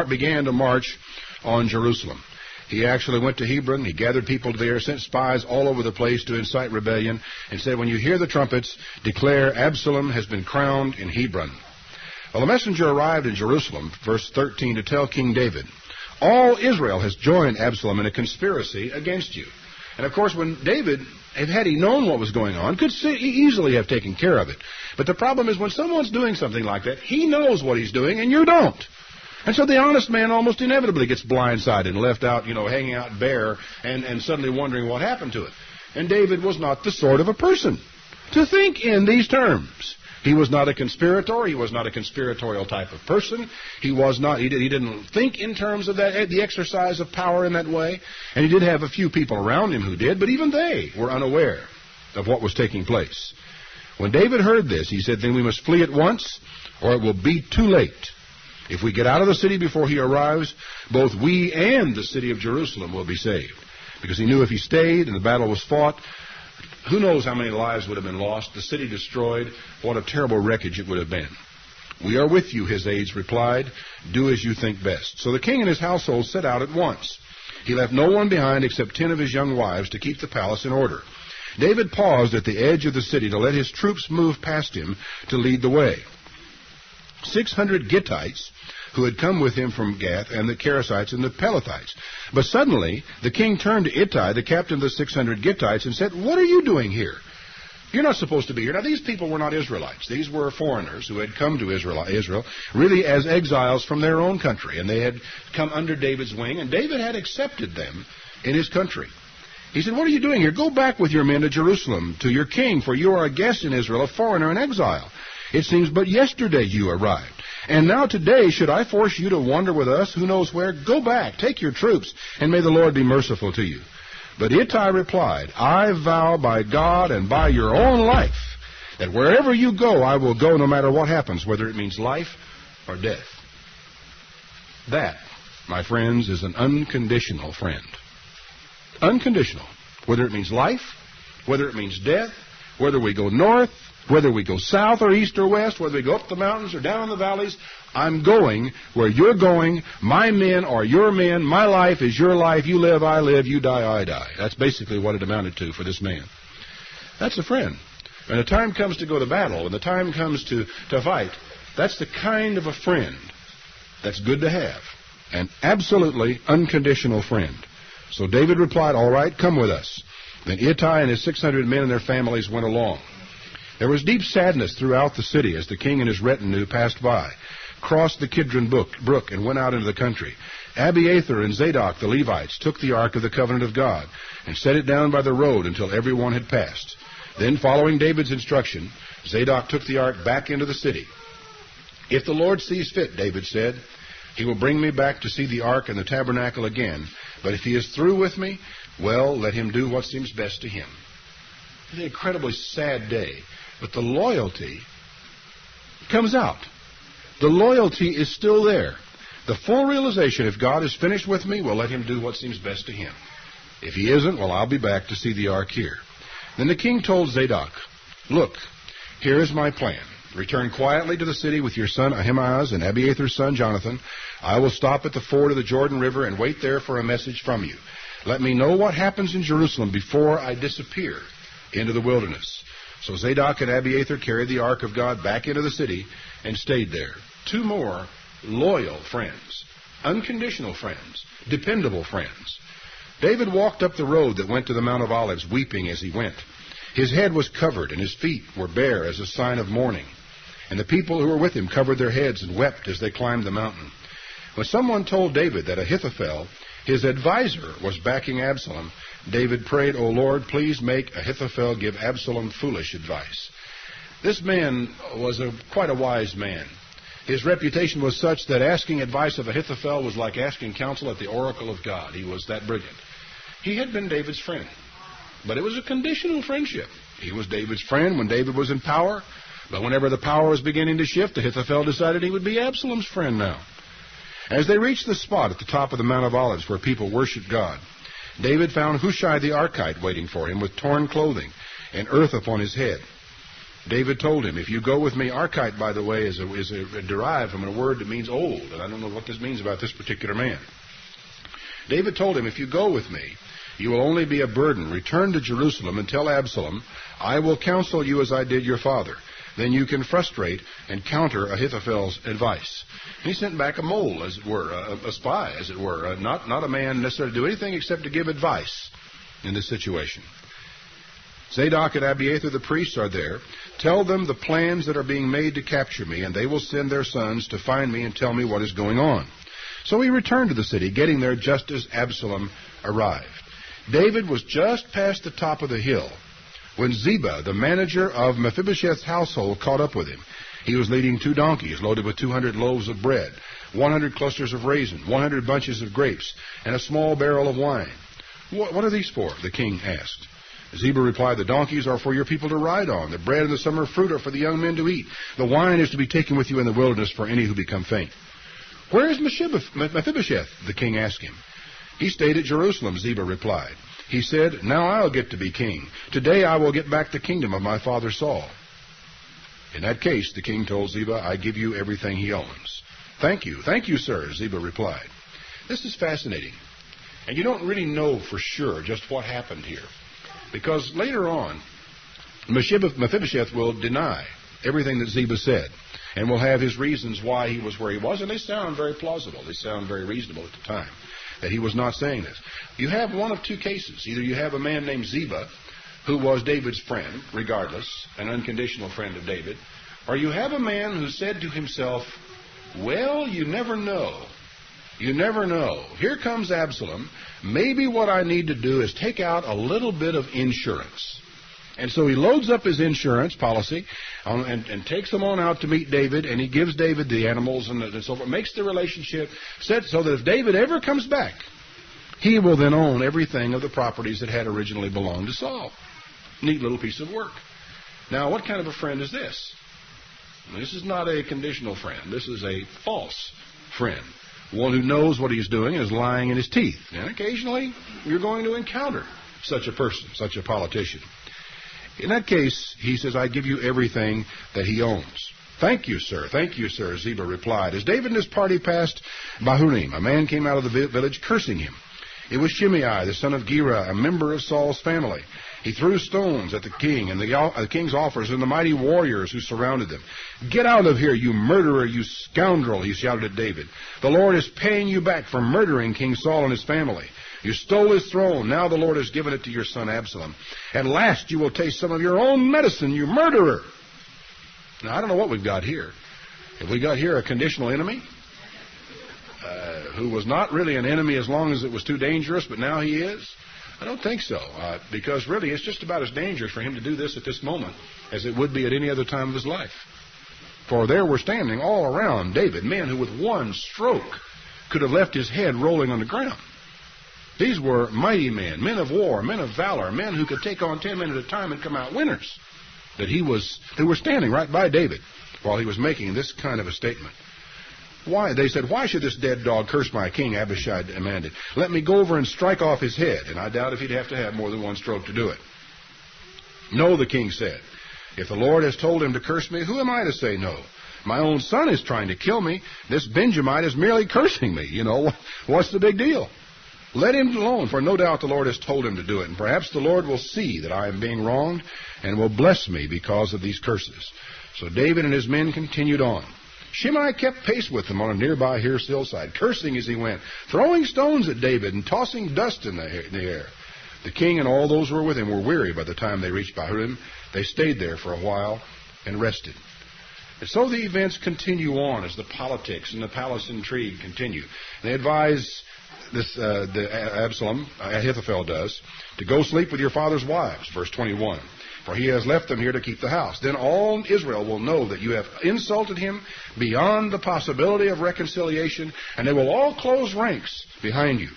began to march on Jerusalem. He actually went to Hebron. He gathered people there, sent spies all over the place to incite rebellion, and said, when you hear the trumpets, declare Absalom has been crowned in Hebron. Well, the messenger arrived in Jerusalem, verse 13, to tell King David, all Israel has joined Absalom in a conspiracy against you. And, of course, when David, had he known what was going on, could easily have taken care of it. But the problem is when someone's doing something like that, he knows what he's doing and you don't. And so the honest man almost inevitably gets blindsided and left out, hanging out bare and suddenly wondering what happened to it. And David was not the sort of a person to think in these terms. He was not a conspirator. He was not a conspiratorial type of person. He didn't think in terms of the exercise of power in that way. And he did have a few people around him who did, but even they were unaware of what was taking place. When David heard this, he said, then we must flee at once, or it will be too late. If we get out of the city before he arrives, both we and the city of Jerusalem will be saved. Because he knew if he stayed and the battle was fought, who knows how many lives would have been lost, the city destroyed, what a terrible wreckage it would have been. We are with you, his aides replied. Do as you think best. So the king and his household set out at once. He left no one behind except 10 of his young wives to keep the palace in order. David paused at the edge of the city to let his troops move past him to lead the way. 600 Gittites who had come with him from Gath, and the Cherethites and the Pelethites. But suddenly the king turned to Ittai, the captain of the 600 Gittites, and said, what are you doing here? You're not supposed to be here. Now, these people were not Israelites. These were foreigners who had come to Israel really as exiles from their own country, and they had come under David's wing, and David had accepted them in his country. He said, what are you doing here? Go back with your men to Jerusalem, to your king, for you are a guest in Israel, a foreigner in exile. It seems but yesterday you arrived. And now today, should I force you to wander with us, who knows where? Go back, take your troops, and may the Lord be merciful to you. But Ittai replied, I vow by God and by your own life that wherever you go, I will go no matter what happens, whether it means life or death. That, my friends, is an unconditional friend. Unconditional. Whether it means life, whether it means death, whether we go north, whether we go south or east or west, whether we go up the mountains or down in the valleys, I'm going where you're going. My men are your men. My life is your life. You live, I live. You die, I die. That's basically what it amounted to for this man. That's a friend. When the time comes to go to battle, when the time comes to fight, that's the kind of a friend that's good to have. An absolutely unconditional friend. So David replied, all right, come with us. Then Ittai and his 600 men and their families went along. There was deep sadness throughout the city as the king and his retinue passed by, crossed the Kidron brook, and went out into the country. Abiathar and Zadok, the Levites, took the ark of the covenant of God and set it down by the road until everyone had passed. Then, following David's instruction, Zadok took the ark back into the city. If the Lord sees fit, David said, he will bring me back to see the ark and the tabernacle again. But if he is through with me, well, let him do what seems best to him. It's an incredibly sad day. But the loyalty comes out. The loyalty is still there. The full realization, if God is finished with me, well, let him do what seems best to him. If he isn't, well, I'll be back to see the ark here. Then the king told Zadok, look, here is my plan. Return quietly to the city with your son Ahimaaz and Abiathar's son Jonathan. I will stop at the ford of the Jordan River and wait there for a message from you. Let me know what happens in Jerusalem before I disappear into the wilderness. So Zadok and Abiathar carried the ark of God back into the city and stayed there. Two more loyal friends, unconditional friends, dependable friends. David walked up the road that went to the Mount of Olives, weeping as he went. His head was covered and his feet were bare as a sign of mourning. And the people who were with him covered their heads and wept as they climbed the mountain. When someone told David that Ahithophel, his advisor, was backing Absalom, David prayed, O Lord, please make Ahithophel give Absalom foolish advice. This man was quite a wise man. His reputation was such that asking advice of Ahithophel was like asking counsel at the oracle of God. He was that brilliant. He had been David's friend, but it was a conditional friendship. He was David's friend when David was in power, but whenever the power was beginning to shift, Ahithophel decided he would be Absalom's friend now. As they reached the spot at the top of the Mount of Olives where people worshiped God, David found Hushai the Archite waiting for him with torn clothing and earth upon his head. David told him, if you go with me, Archite, by the way, is derived from a word that means old, and I don't know what this means about this particular man. David told him, if you go with me, you will only be a burden. Return to Jerusalem and tell Absalom, I will counsel you as I did your father. Then you can frustrate and counter Ahithophel's advice. He sent back a mole, as it were, a spy, as it were, not a man necessarily to do anything except to give advice in this situation. Zadok and Abiathar the priests are there. Tell them the plans that are being made to capture me, and they will send their sons to find me and tell me what is going on. So he returned to the city, getting there just as Absalom arrived. David was just past the top of the hill when Ziba, the manager of Mephibosheth's household, caught up with him. He was leading 2 donkeys loaded with 200 loaves of bread, 100 clusters of raisin, 100 bunches of grapes, and a small barrel of wine. What are these for? The king asked. Ziba replied, the donkeys are for your people to ride on. The bread and the summer fruit are for the young men to eat. The wine is to be taken with you in the wilderness for any who become faint. Where is Mephibosheth? The king asked him. He stayed at Jerusalem, Ziba replied. He said, now I'll get to be king. Today I will get back the kingdom of my father Saul. In that case, the king told Ziba, I give you everything he owns. Thank you, sir, Ziba replied. This is fascinating. And you don't really know for sure just what happened here. Because later on, Mephibosheth will deny everything that Ziba said, and will have his reasons why he was where he was, and they sound very plausible. They sound very reasonable at the time, that he was not saying this. You have one of 2 cases. Either you have a man named Ziba, who was David's friend, regardless, an unconditional friend of David, or you have a man who said to himself, well, you never know. You never know. Here comes Absalom. Maybe what I need to do is take out a little bit of insurance. And so he loads up his insurance policy and takes them on out to meet David, and he gives David the animals and so forth, makes the relationship set so that if David ever comes back, he will then own everything of the properties that had originally belonged to Saul. Neat little piece of work. Now, what kind of a friend is this? This is not a conditional friend. This is a false friend. One who knows what he's doing and is lying in his teeth. And occasionally, you're going to encounter such a person, such a politician. In that case, he says, I give you everything that he owns. Thank you, sir, Ziba replied. As David and his party passed Bahurim, a man came out of the village cursing him. It was Shimei, the son of Gera, a member of Saul's family. He threw stones at the king and the king's officers and the mighty warriors who surrounded them. Get out of here, you murderer, you scoundrel, he shouted at David. The Lord is paying you back for murdering King Saul and his family. You stole his throne. Now the Lord has given it to your son Absalom. At last you will taste some of your own medicine, you murderer. Now, I don't know what we've got here. Have we got here a conditional enemy? Who was not really an enemy as long as it was too dangerous, but now he is? I don't think so, because really it's just about as dangerous for him to do this at this moment as it would be at any other time of his life. For there were standing all around David men who with one stroke could have left his head rolling on the ground. These were mighty men, men of war, men of valor, men who could take on 10 men at a time and come out winners. They were standing right by David while he was making this kind of a statement. Why? They said, why should this dead dog curse my king? Abishai demanded. Let me go over and strike off his head. And I doubt if he'd have to have more than one stroke to do it. No, the king said. If the Lord has told him to curse me, who am I to say no? My own son is trying to kill me. This Benjamite is merely cursing me. You know, what's the big deal? Let him alone, for no doubt the Lord has told him to do it. And perhaps the Lord will see that I am being wronged and will bless me because of these curses. So David and his men continued on. Shimei kept pace with them on a nearby hillside, cursing as he went, throwing stones at David and tossing dust in the air. The king and all those who were with him were weary by the time they reached Bahurim. They stayed there for a while and rested. And so the events continue on as the politics and the palace intrigue continue. They advise Absalom, Ahithophel does, to go sleep with your father's wives, verse 21. For he has left them here to keep the house. Then all Israel will know that you have insulted him beyond the possibility of reconciliation, and they will all close ranks behind you.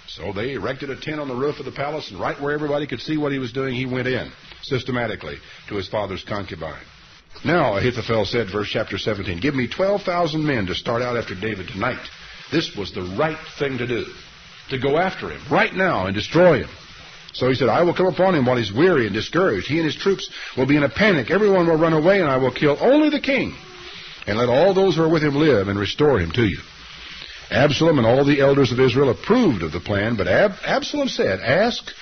So they erected a tent on the roof of the palace, and right where everybody could see what he was doing, he went in systematically to his father's concubine. Now, Ahithophel said, verse chapter 17, give me 12,000 men to start out after David tonight. This was the right thing to do, to go after him right now and destroy him. So he said, I will come upon him while he's weary and discouraged. He and his troops will be in a panic. Everyone will run away, and I will kill only the king, and let all those who are with him live and restore him to you. Absalom and all the elders of Israel approved of the plan, but Absalom said, "Ask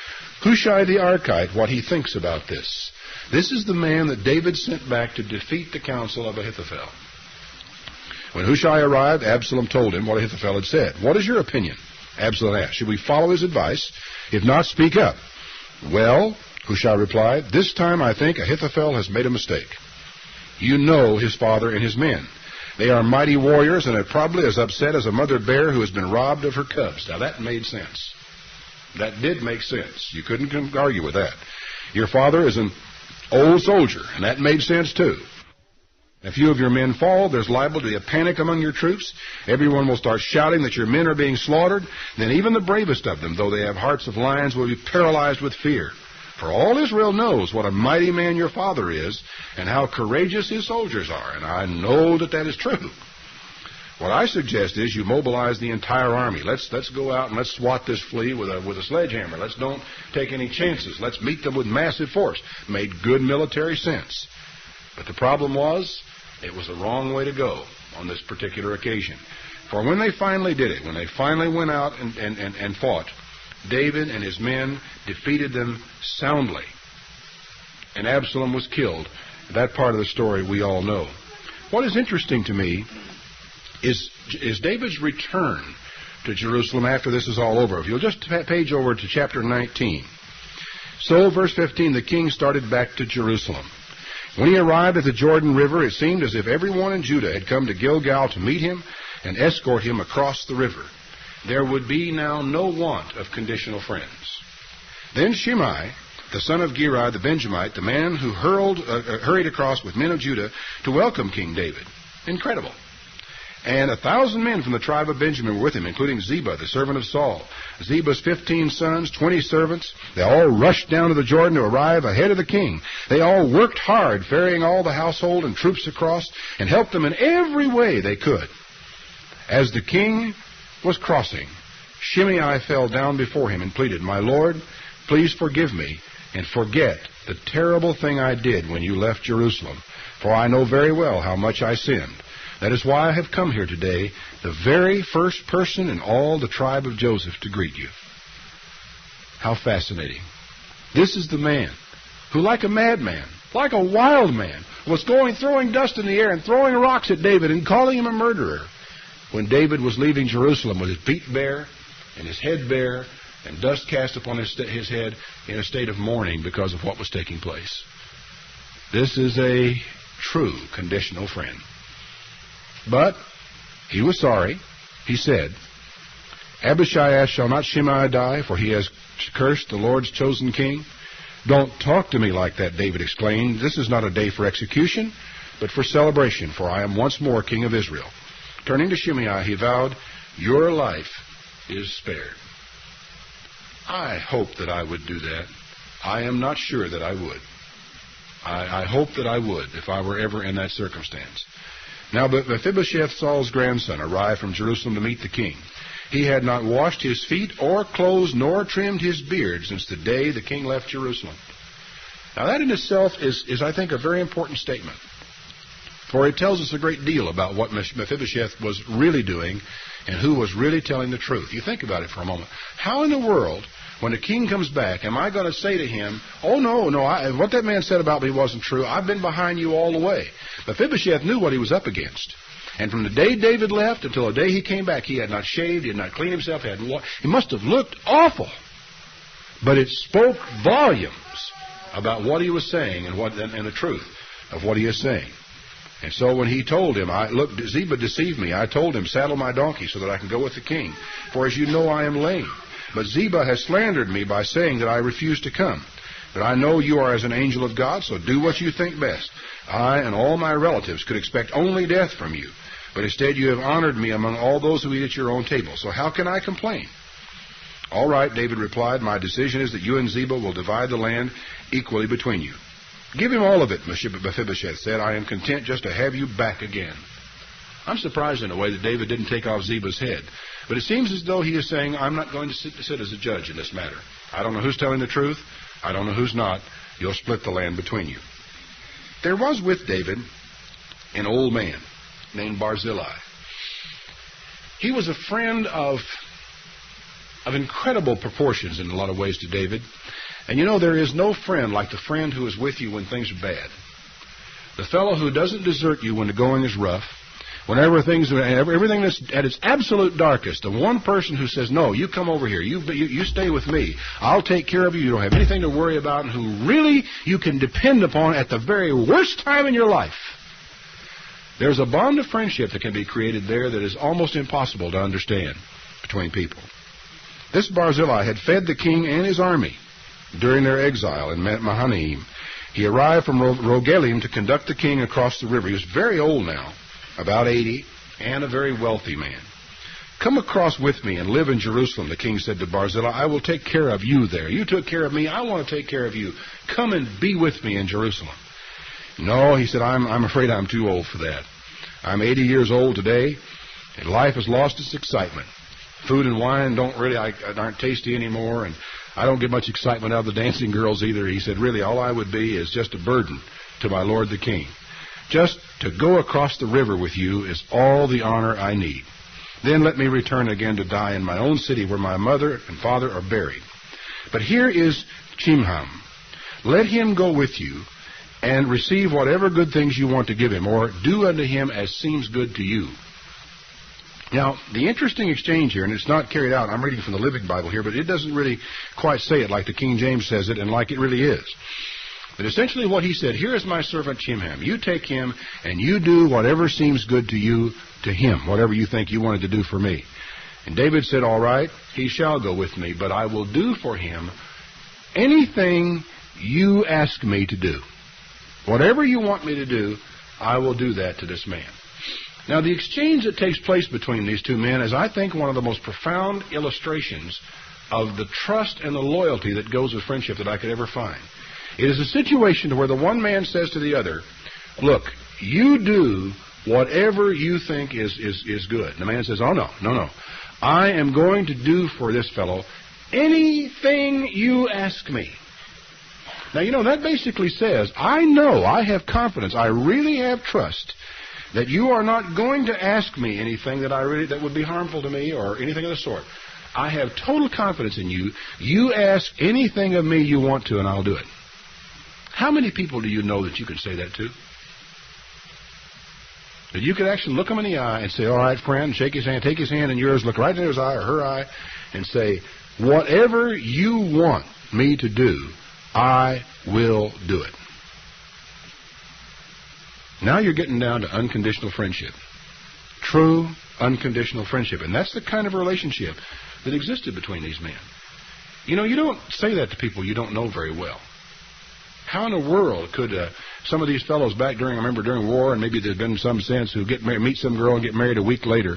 Hushai the Archite what he thinks about this." This is the man that David sent back to defeat the counsel of Ahithophel. When Hushai arrived, Absalom told him what Ahithophel had said. "What is your opinion?" Absalom asked. "Should we follow his advice? If not, speak up." "Well," Hushai replied, "this time I think Ahithophel has made a mistake. You know his father and his men. They are mighty warriors and are probably as upset as a mother bear who has been robbed of her cubs." Now that made sense. That did make sense. You couldn't argue with that. Your father is an old soldier, and that made sense too. If a few of your men fall, there's liable to be a panic among your troops. Everyone will start shouting that your men are being slaughtered. Then even the bravest of them, though they have hearts of lions, will be paralyzed with fear. For all Israel knows what a mighty man your father is and how courageous his soldiers are, and I know that that is true. What I suggest is you mobilize the entire army. Let's go out and let's swat this flea with a sledgehammer. Let's don't take any chances. Let's meet them with massive force. Made good military sense. But the problem was, it was the wrong way to go on this particular occasion. For when they finally did it, when they finally went out and fought, David and his men defeated them soundly. And Absalom was killed. That part of the story we all know. What is interesting to me is David's return to Jerusalem after this is all over. If you'll just page over to chapter 19. So, verse 15, the king started back to Jerusalem. When he arrived at the Jordan River, it seemed as if everyone in Judah had come to Gilgal to meet him and escort him across the river. There would be now no want of conditional friends. Then Shimei, the son of Gera the Benjamite, the man who hurried across with men of Judah to welcome King David. Incredible. And 1,000 men from the tribe of Benjamin were with him, including Ziba, the servant of Saul. Ziba's 15 sons, 20 servants. They all rushed down to the Jordan to arrive ahead of the king. They all worked hard, ferrying all the household and troops across, and helped them in every way they could. As the king was crossing, Shimei fell down before him and pleaded, "My lord, please forgive me and forget the terrible thing I did when you left Jerusalem, for I know very well how much I sinned. That is why I have come here today, the very first person in all the tribe of Joseph to greet you." How fascinating. This is the man who, like a madman, like a wild man, was throwing dust in the air and throwing rocks at David and calling him a murderer when David was leaving Jerusalem with his feet bare and his head bare and dust cast upon his head in a state of mourning because of what was taking place. This is a true conditional friend. But he was sorry. He said, "Abishai shall not Shimei die, for he has cursed the Lord's chosen king." "Don't talk to me like that," David exclaimed. "This is not a day for execution, but for celebration, for I am once more king of Israel." Turning to Shimei, he vowed, "Your life is spared." I hope that I would do that. I am not sure that I would. I hope that I would if I were ever in that circumstance. Now, Mephibosheth, Saul's grandson, arrived from Jerusalem to meet the king. He had not washed his feet or clothes nor trimmed his beard since the day the king left Jerusalem. Now, that in itself is I think, a very important statement. For it tells us a great deal about what Mephibosheth was really doing and who was really telling the truth. You think about it for a moment. How in the world, when the king comes back, am I going to say to him, "Oh, no, what that man said about me wasn't true. I've been behind you all the way"? Mephibosheth knew what he was up against. And from the day David left until the day he came back, he had not shaved, he had not cleaned himself, he must have looked awful. But it spoke volumes about what he was saying and the truth of what he is saying. And so when he told him, "Look, Ziba deceived me. I told him, saddle my donkey so that I can go with the king. For as you know, I am lame. But Ziba has slandered me by saying that I refuse to come. But I know you are as an angel of God, so do what you think best. I and all my relatives could expect only death from you. But instead you have honored me among all those who eat at your own table. So how can I complain?" "All right," David replied, "my decision is that you and Ziba will divide the land equally between you." "Give him all of it," Mephibosheth said. "I am content just to have you back again." I'm surprised in a way that David didn't take off Ziba's head. But it seems as though he is saying, "I'm not going to sit as a judge in this matter. I don't know who's telling the truth. I don't know who's not. You'll split the land between you." There was with David an old man named Barzillai. He was a friend of incredible proportions in a lot of ways to David. And you know, there is no friend like the friend who is with you when things are bad. The fellow who doesn't desert you when the going is rough, whenever everything is at its absolute darkest. The one person who says, no, you come over here, you stay with me, I'll take care of you, you don't have anything to worry about, and who really you can depend upon at the very worst time in your life. There's a bond of friendship that can be created there that is almost impossible to understand between people. This Barzillai had fed the king and his army during their exile in Mahanaim. He arrived from Rogelim to conduct the king across the river. He was very old now, about 80, and a very wealthy man. Come across with me and live in Jerusalem, the king said to Barzillai. I will take care of you there. You took care of me. I want to take care of you. Come and be with me in Jerusalem. No, he said, I'm afraid I'm too old for that. I'm 80 years old today, and life has lost its excitement. Food and wine aren't tasty anymore, and I don't get much excitement out of the dancing girls either. He said, really, all I would be is just a burden to my lord the king. Just to go across the river with you is all the honor I need. Then let me return again to die in my own city where my mother and father are buried. But here is Chimham. Let him go with you and receive whatever good things you want to give him, or do unto him as seems good to you. Now, the interesting exchange here, and it's not carried out, I'm reading from the Living Bible here, but it doesn't really quite say it like the King James says it and like it really is. But essentially what he said, here is my servant Chimham. You take him and you do whatever seems good to you to him, whatever you think you wanted to do for me. And David said, all right, he shall go with me, but I will do for him anything you ask me to do. Whatever you want me to do, I will do that to this man. Now, the exchange that takes place between these two men is, I think, one of the most profound illustrations of the trust and the loyalty that goes with friendship that I could ever find. It is a situation where the one man says to the other, look, you do whatever you think is good. And the man says, oh, no. I am going to do for this fellow anything you ask me. Now, you know, that basically says, I know, I have confidence, I really have trust that you are not going to ask me anything that would be harmful to me or anything of the sort. I have total confidence in you. You ask anything of me you want to, and I'll do it. How many people do you know that you can say that to? That you could actually look him in the eye and say, all right, friend, shake his hand, take his hand in yours, look right in his eye or her eye, and say, whatever you want me to do, I will do it. Now you're getting down to unconditional friendship. True, unconditional friendship. And that's the kind of relationship that existed between these men. You know, you don't say that to people you don't know very well. How in the world could some of these fellows back during war, and maybe there's been some sense, who meet some girl and get married a week later,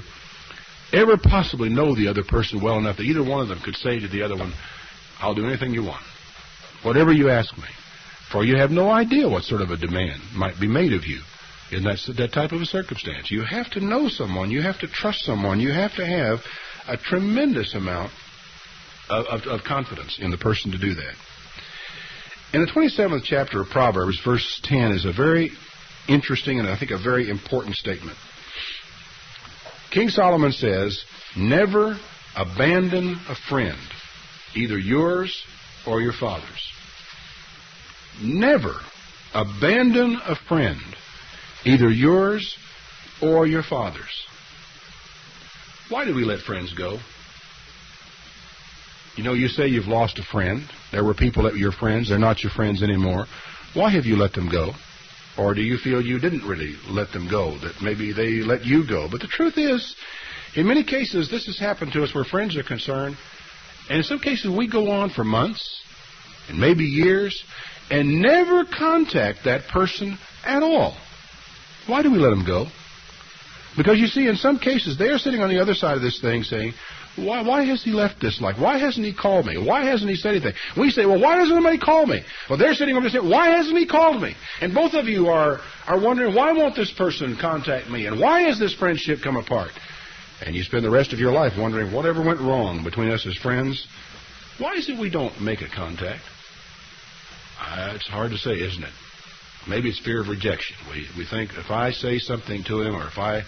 ever possibly know the other person well enough that either one of them could say to the other one, I'll do anything you want, whatever you ask me, for you have no idea what sort of a demand might be made of you in that type of a circumstance. You have to know someone, you have to trust someone, you have to have a tremendous amount of confidence in the person to do that. In the 27th chapter of Proverbs, verse 10 is a very interesting and I think a very important statement. King Solomon says, never abandon a friend, either yours or your father's. Never abandon a friend, either yours or your father's. Why do we let friends go? You know, you say you've lost a friend. There were people that were your friends. They're not your friends anymore. Why have you let them go? Or do you feel you didn't really let them go, that maybe they let you go? But the truth is, in many cases, this has happened to us where friends are concerned. And in some cases, we go on for months and maybe years and never contact that person at all. Why do we let them go? Because you see, in some cases, they are sitting on the other side of this thing saying, why has he left this like? Why hasn't he called me? Why hasn't he said anything? We say, well, why doesn't anybody call me? Well, they're sitting over there saying, why hasn't he called me? And both of you are wondering, why won't this person contact me? And why has this friendship come apart? And you spend the rest of your life wondering, whatever went wrong between us as friends? Why is it we don't make a contact? It's hard to say, isn't it? Maybe it's fear of rejection. We think if I say something to him, or if I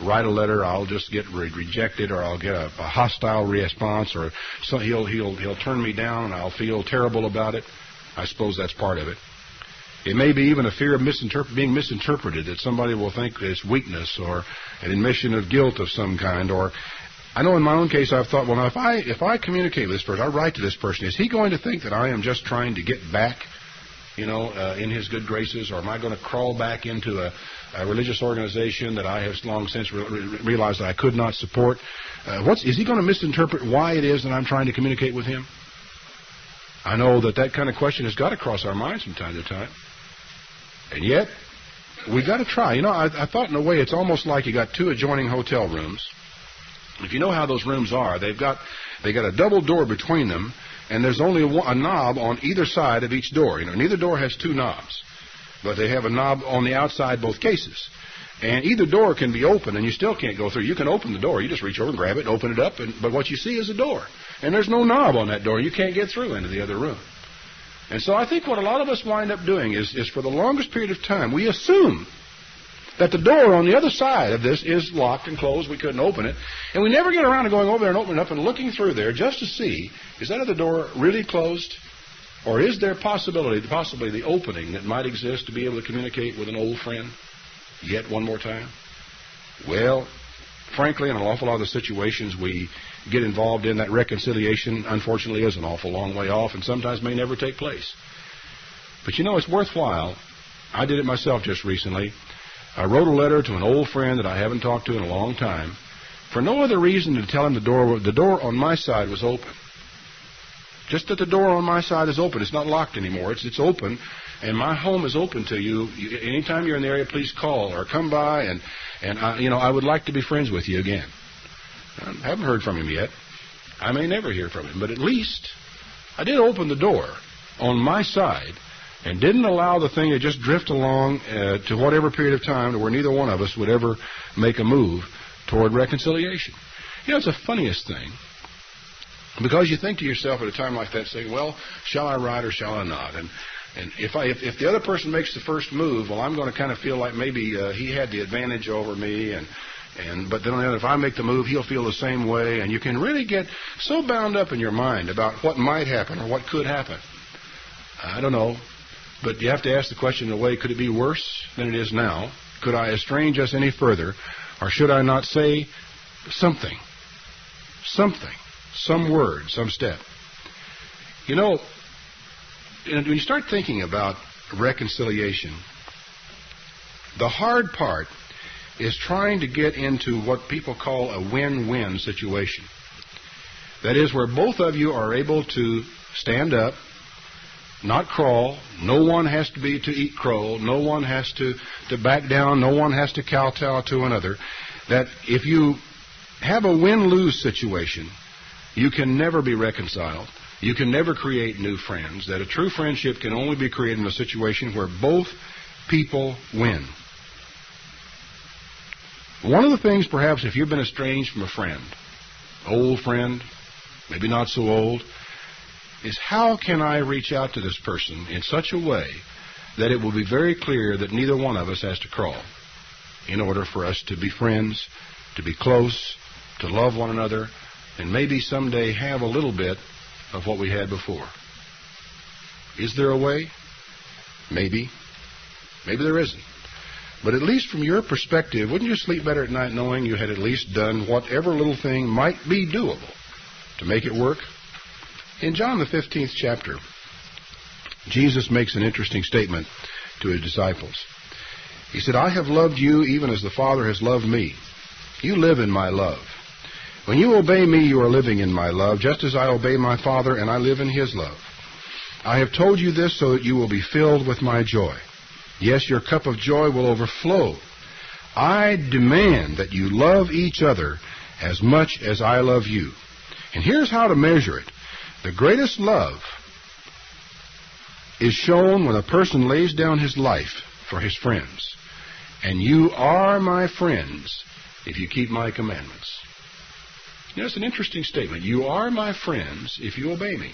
write a letter, I'll just get rejected, or I'll get a hostile response, or so he'll turn me down and I'll feel terrible about it. I suppose that's part of it. It may be even a fear of being misinterpreted, that somebody will think it's weakness or an admission of guilt of some kind. Or I know in my own case I've thought, well, now if I communicate with this person, I write to this person, is he going to think that I am just trying to get back, in his good graces, or am I going to crawl back into a religious organization that I have long since realized that I could not support? Is he going to misinterpret why it is that I'm trying to communicate with him? I know that kind of question has got to cross our minds from time to time. And yet, we've got to try. I thought in a way it's almost like you got two adjoining hotel rooms. If you know how those rooms are, they got a double door between them, and there's only a knob on either side of each door. Neither door has two knobs, but they have a knob on the outside both cases. And either door can be open, and you still can't go through. You can open the door. You just reach over and grab it and open it up, but what you see is a door. And there's no knob on that door. You can't get through into the other room. And so I think what a lot of us wind up doing is for the longest period of time, we assume that the door on the other side of this is locked and closed. We couldn't open it. And we never get around to going over there and opening it up and looking through there just to see, is that other door really closed? Or is there possibly the opening that might exist to be able to communicate with an old friend yet one more time? Well, frankly, in an awful lot of the situations we get involved in, that reconciliation, unfortunately, is an awful long way off and sometimes may never take place. But it's worthwhile. I did it myself just recently. I wrote a letter to an old friend that I haven't talked to in a long time for no other reason than to tell him the door on my side was open. Just that the door on my side is open. It's not locked anymore. It's open, and my home is open to you. Anytime you're in the area, please call or come by, and I would like to be friends with you again. I haven't heard from him yet. I may never hear from him, but at least I did open the door on my side and didn't allow the thing to just drift along to whatever period of time to where neither one of us would ever make a move toward reconciliation. It's the funniest thing, because you think to yourself at a time like that, say, well, shall I write or shall I not? And if the other person makes the first move, well, I'm going to kind of feel like maybe he had the advantage over me, but then if I make the move, he'll feel the same way, and you can really get so bound up in your mind about what might happen or what could happen. I don't know, but you have to ask the question in a way, could it be worse than it is now? Could I estrange us any further, or should I not say something, some word, some step? When you start thinking about reconciliation, the hard part is trying to get into what people call a win-win situation. That is, where both of you are able to stand up, not crawl. No one has to eat crow. No one has to back down. No one has to kowtow to another. That if you have a win-lose situation, you can never be reconciled. You can never create new friends. That a true friendship can only be created in a situation where both people win. One of the things, perhaps, if you've been estranged from a friend, old friend, maybe not so old, is how can I reach out to this person in such a way that it will be very clear that neither one of us has to crawl in order for us to be friends, to be close, to love one another, and maybe someday have a little bit of what we had before. Is there a way? Maybe. Maybe there isn't. But at least from your perspective, wouldn't you sleep better at night knowing you had at least done whatever little thing might be doable to make it work? In John the 15th chapter, Jesus makes an interesting statement to his disciples. He said, I have loved you even as the Father has loved me. You live in my love. When you obey me, you are living in my love, just as I obey my Father and I live in his love. I have told you this so that you will be filled with my joy. Yes, your cup of joy will overflow. I demand that you love each other as much as I love you. And here's how to measure it. The greatest love is shown when a person lays down his life for his friends. And you are my friends if you keep my commandments. It's an interesting statement. You are my friends if you obey me.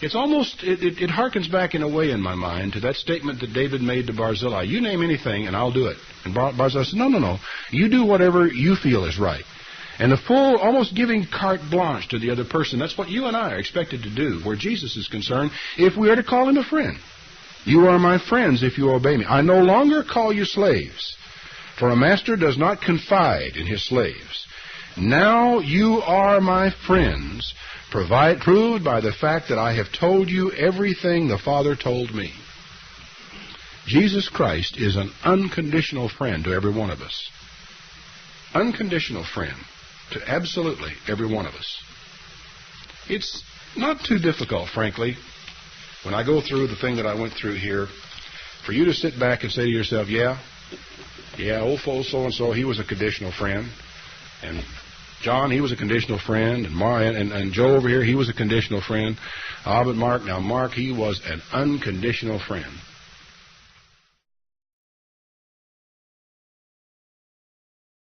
It's almost, it harkens back in a way in my mind to that statement that David made to Barzillai. You name anything and I'll do it. And Barzillai said, no. You do whatever you feel is right. And the full, almost giving carte blanche to the other person. That's what you and I are expected to do, where Jesus is concerned, if we are to call him a friend. You are my friends if you obey me. I no longer call you slaves, for a master does not confide in his slaves. Now you are my friends, proved by the fact that I have told you everything the Father told me. Jesus Christ is an unconditional friend to every one of us. Unconditional friend to absolutely every one of us. It's not too difficult, frankly, when I go through the thing that I went through here, for you to sit back and say to yourself, yeah, old fool so-and-so, he was a conditional friend. And John, he was a conditional friend. And Joe over here, he was a conditional friend. But Mark, he was an unconditional friend.